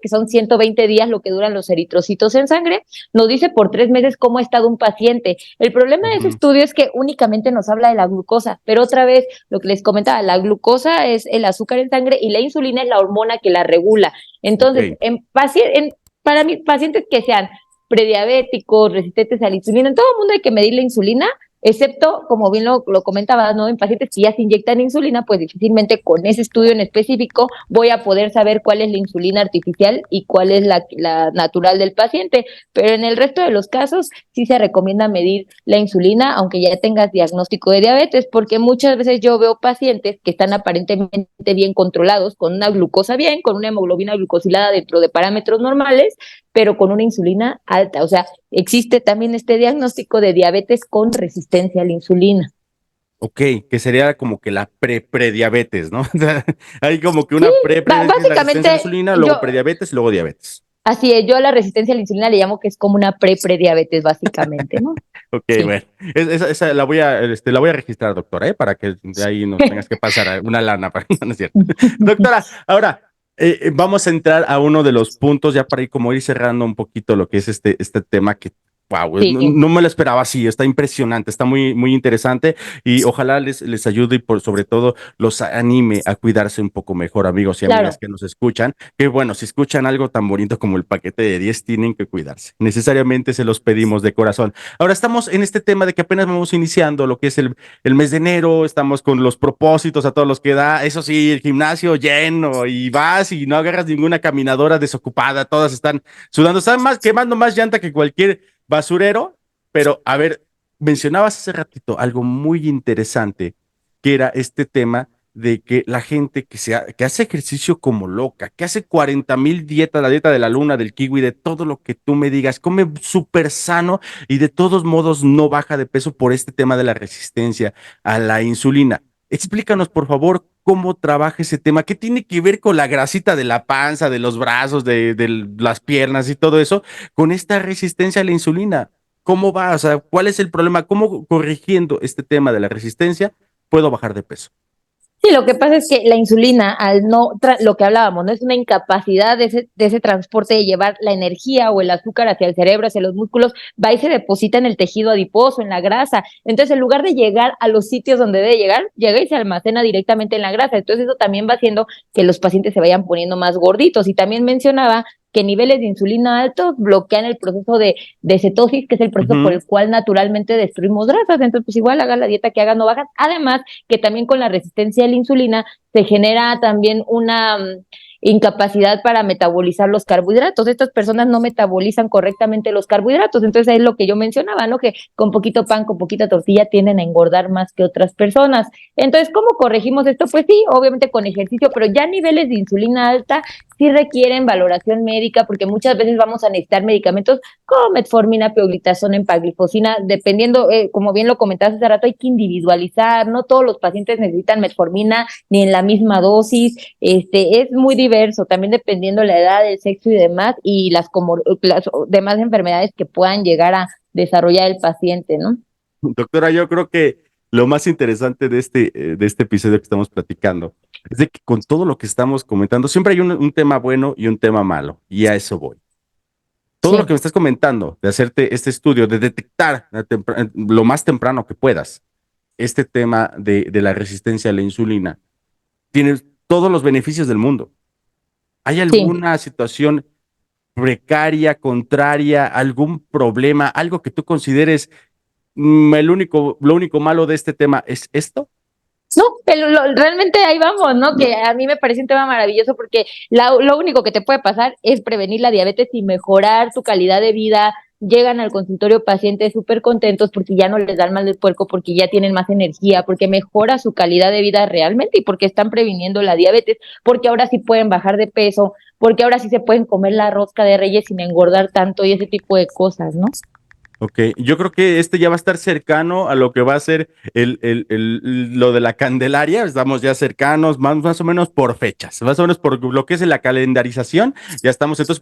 que son 120 días lo que duran los eritrocitos en sangre, nos dice por 3 meses cómo ha estado un paciente. El problema de ese estudio es que únicamente nos habla de la glucosa, pero otra vez, lo que les comentaba, la glucosa es el azúcar en sangre y la insulina es la hormona que la regula. Entonces, para mí, pacientes que sean prediabéticos, resistentes a la insulina, en todo el mundo hay que medir la insulina, excepto, como bien lo comentaba, ¿no? En pacientes que ya se inyectan insulina, pues difícilmente con ese estudio en específico voy a poder saber cuál es la insulina artificial y cuál es la natural del paciente, pero en el resto de los casos sí se recomienda medir la insulina, aunque ya tengas diagnóstico de diabetes, porque muchas veces yo veo pacientes que están aparentemente bien controlados, con una glucosa bien, con una hemoglobina glucosilada dentro de parámetros normales, pero con una insulina alta. O sea, existe también este diagnóstico de diabetes con resistencia a la insulina. Ok, que sería como que la prediabetes, ¿no? Hay como que una básicamente resistencia a la insulina, luego prediabetes y luego diabetes. Así es, yo a la resistencia a la insulina le llamo que es como una prediabetes, básicamente, ¿no? Ok, sí. Bueno, esa la voy a registrar, doctora, para que de ahí no tengas que pasar una lana, no es cierto. Doctora, ahora vamos a entrar a uno de los puntos ya para ir cerrando un poquito lo que es este tema que wow, sí. no me lo esperaba así, está impresionante, está muy, muy interesante, y ojalá les ayude y sobre todo los anime a cuidarse un poco mejor, amigos y amigas que nos escuchan, que bueno, si escuchan algo tan bonito como el paquete de 10, tienen que cuidarse, necesariamente se los pedimos de corazón. Ahora estamos en este tema de que apenas vamos iniciando lo que es el mes de enero, estamos con los propósitos a todos los que da, eso sí, el gimnasio lleno, y vas y no agarras ninguna caminadora desocupada, todas están sudando, están quemando más llanta que cualquier basurero. Pero a ver, mencionabas hace ratito algo muy interesante, que era este tema de que la gente que hace ejercicio como loca, que hace 40,000 dietas, la dieta de la luna, del kiwi, de todo lo que tú me digas, come súper sano y de todos modos no baja de peso por este tema de la resistencia a la insulina. Explícanos, por favor, cómo trabaja ese tema, qué tiene que ver con la grasita de la panza, de los brazos, de las piernas y todo eso, con esta resistencia a la insulina. ¿Cómo va? O sea, ¿cuál es el problema? ¿Cómo corrigiendo este tema de la resistencia puedo bajar de peso? Sí, lo que pasa es que la insulina, lo que hablábamos, no es una incapacidad de ese transporte de llevar la energía o el azúcar hacia el cerebro, hacia los músculos, va y se deposita en el tejido adiposo, en la grasa. Entonces, en lugar de llegar a los sitios donde debe llegar, llega y se almacena directamente en la grasa. Entonces, eso también va haciendo que los pacientes se vayan poniendo más gorditos. Y también mencionaba que niveles de insulina altos bloquean el proceso de cetosis, que es el proceso por el cual naturalmente destruimos grasas. Entonces, pues igual hagan la dieta que hagan, no bajan. Además, que también con la resistencia a la insulina se genera también una incapacidad para metabolizar los carbohidratos. Estas personas no metabolizan correctamente los carbohidratos. Entonces, es lo que yo mencionaba, ¿no? Que con poquito pan, con poquita tortilla tienden a engordar más que otras personas. Entonces, ¿cómo corregimos esto? Pues sí, obviamente con ejercicio, pero ya niveles de insulina alta sí requieren valoración médica, porque muchas veces vamos a necesitar medicamentos como metformina, pioglitazona, empaglifosina, dependiendo, como bien lo comentaste hace rato, hay que individualizar, no todos los pacientes necesitan metformina ni en la misma dosis, es muy diverso, también dependiendo la edad, el sexo y demás, y las demás enfermedades que puedan llegar a desarrollar el paciente, ¿no? Doctora, yo creo que lo más interesante de este episodio que estamos platicando es de que con todo lo que estamos comentando, siempre hay un tema bueno y un tema malo, y a eso voy. Todo lo que me estás comentando, de hacerte este estudio, de detectar lo más temprano que puedas, este tema de la resistencia a la insulina, tiene todos los beneficios del mundo. ¿Hay alguna situación precaria, contraria, algún problema, algo que tú consideres lo único malo de este tema es esto? No, pero realmente ahí vamos, ¿no? Que a mí me parece un tema maravilloso porque lo único que te puede pasar es prevenir la diabetes y mejorar tu calidad de vida. Llegan al consultorio pacientes súper contentos porque ya no les dan mal del puerco, porque ya tienen más energía, porque mejora su calidad de vida realmente y porque están previniendo la diabetes, porque ahora sí pueden bajar de peso, porque ahora sí se pueden comer la rosca de Reyes sin engordar tanto y ese tipo de cosas, ¿no? Ok, yo creo que ya va a estar cercano a lo que va a ser lo de la Candelaria. Estamos ya cercanos, más o menos por fechas, más o menos por lo que es la calendarización. Ya estamos entonces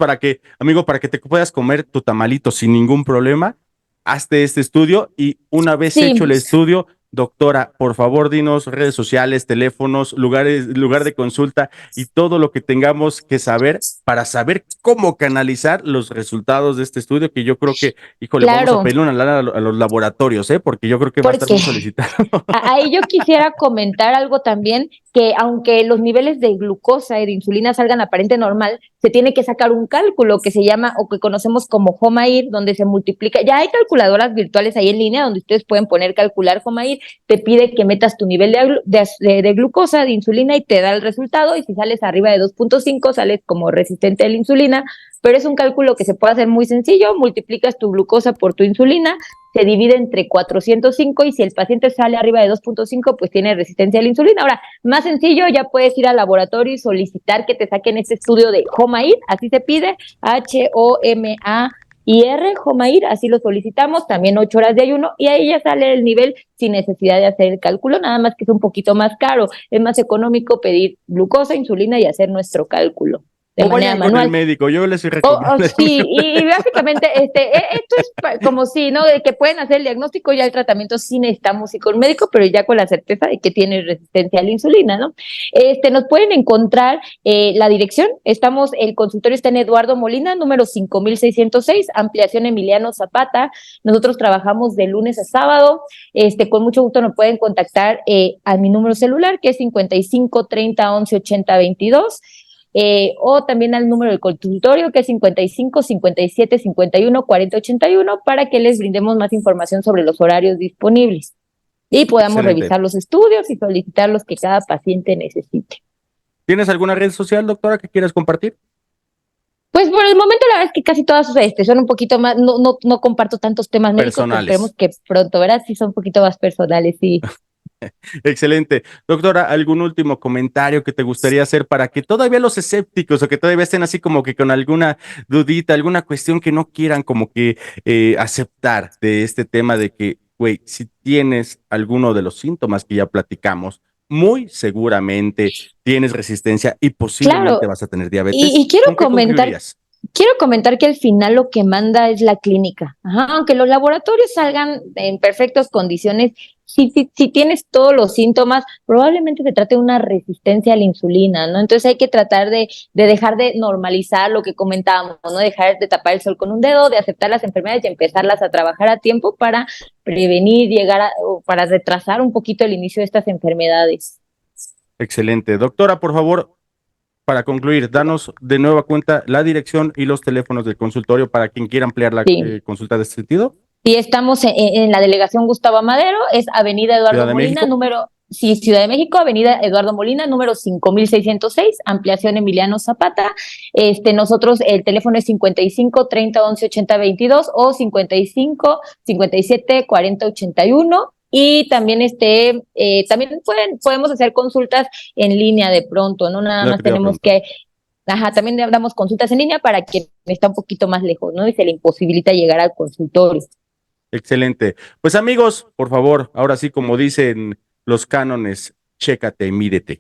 amigo, para que te puedas comer tu tamalito sin ningún problema, hazte este estudio y una vez hecho el estudio, doctora, por favor, dinos redes sociales, teléfonos, lugar de consulta y todo lo que tengamos que saber para saber cómo canalizar los resultados de este estudio, que yo creo que, híjole, vamos a pedirle una lana a los laboratorios, porque yo creo que va a estar muy solicitado. Ahí yo quisiera comentar algo también, que aunque los niveles de glucosa y de insulina salgan aparente normal, se tiene que sacar un cálculo que se llama, o que conocemos como HOMA-IR, donde se multiplica. Ya hay calculadoras virtuales ahí en línea donde ustedes pueden calcular HOMA-IR, te pide que metas tu nivel de glucosa, de insulina, y te da el resultado, y si sales arriba de 2.5 sales como resistente a la insulina, pero es un cálculo que se puede hacer muy sencillo. Multiplicas tu glucosa por tu insulina, se divide entre 405 y si el paciente sale arriba de 2.5, pues tiene resistencia a la insulina. Ahora, más sencillo, ya puedes ir al laboratorio y solicitar que te saquen este estudio de HOMA-IR, así se pide, HOMA-IR, HOMA-IR, así lo solicitamos, también 8 horas de ayuno, y ahí ya sale el nivel sin necesidad de hacer el cálculo, nada más que es un poquito más caro, es más económico pedir glucosa, insulina y hacer nuestro cálculo de manera manual. Con el médico, yo les recomiendo. Sí, y básicamente esto es como si, ¿no? De que pueden hacer el diagnóstico, ya el tratamiento sí necesitamos ir con un médico, pero ya con la certeza de que tiene resistencia a la insulina, ¿no? Nos pueden encontrar la dirección, el consultorio está en Eduardo Molina, número 5606, ampliación Emiliano Zapata. Nosotros trabajamos de lunes a sábado, con mucho gusto nos pueden contactar a mi número celular, que es 55 30 11 80 22. O también al número del consultorio, que es 55 57 51 40 81, para que les brindemos más información sobre los horarios disponibles y podamos revisar los estudios y solicitar los que cada paciente necesite. ¿Tienes alguna red social, doctora, que quieras compartir? Pues por el momento la verdad es que casi todas son un poquito más, no comparto tantos temas médicos, personales. Esperemos que pronto, ¿verdad? Sí, son un poquito más personales, sí. Excelente. Doctora, ¿algún último comentario que te gustaría hacer para que todavía los escépticos o que todavía estén así como que con alguna dudita, alguna cuestión que no quieran como que aceptar de este tema de que, güey, si tienes alguno de los síntomas que ya platicamos, muy seguramente tienes resistencia y posiblemente vas a tener diabetes? Y quiero comentar que al final lo que manda es la clínica. Aunque los laboratorios salgan en perfectas condiciones, si tienes todos los síntomas, probablemente se trate de una resistencia a la insulina, ¿no? Entonces hay que tratar de dejar de normalizar lo que comentábamos, ¿no? Dejar de tapar el sol con un dedo, de aceptar las enfermedades y empezarlas a trabajar a tiempo para prevenir, o para retrasar un poquito el inicio de estas enfermedades. Excelente. Doctora, por favor, para concluir, danos de nueva cuenta la dirección y los teléfonos del consultorio para quien quiera ampliar la consulta de este sentido. Sí, estamos en la delegación Gustavo Amadero, es Avenida Eduardo Molina, Ciudad de México, Avenida Eduardo Molina, número 5606, ampliación Emiliano Zapata. Nosotros, el teléfono es 55 30 11 80 22 o 55 57 40 81. Y también también podemos hacer consultas en línea de pronto, no nada más tenemos que Ajá, también damos consultas en línea para quien está un poquito más lejos, ¿no? Y se le imposibilita llegar al consultorio. Excelente. Pues amigos, por favor, ahora sí, como dicen los cánones, chécate, mídete.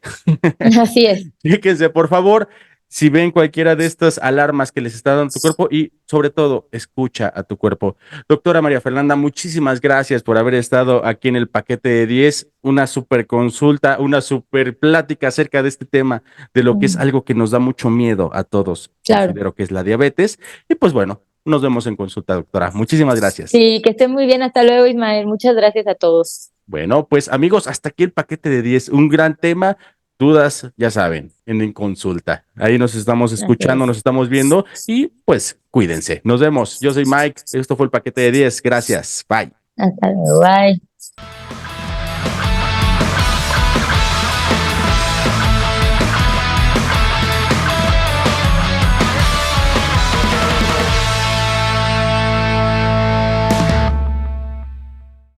Así es. Fíjense, por favor, si ven cualquiera de estas alarmas que les está dando tu cuerpo y sobre todo, escucha a tu cuerpo. Doctora María Fernanda, muchísimas gracias por haber estado aquí en el paquete de 10, una super consulta, una super plática acerca de este tema, de lo que es algo que nos da mucho miedo a todos. Claro. Considero que es la diabetes. Y pues bueno, nos vemos en consulta, doctora. Muchísimas gracias. Sí, que estén muy bien. Hasta luego, Ismael. Muchas gracias a todos. Bueno, pues amigos, hasta aquí el paquete de 10, un gran tema. Dudas, ya saben, en consulta. Ahí nos estamos escuchando, nos estamos viendo y pues cuídense. Nos vemos. Yo soy Mike. Esto fue el paquete de 10. Gracias. Bye. Hasta luego. Bye.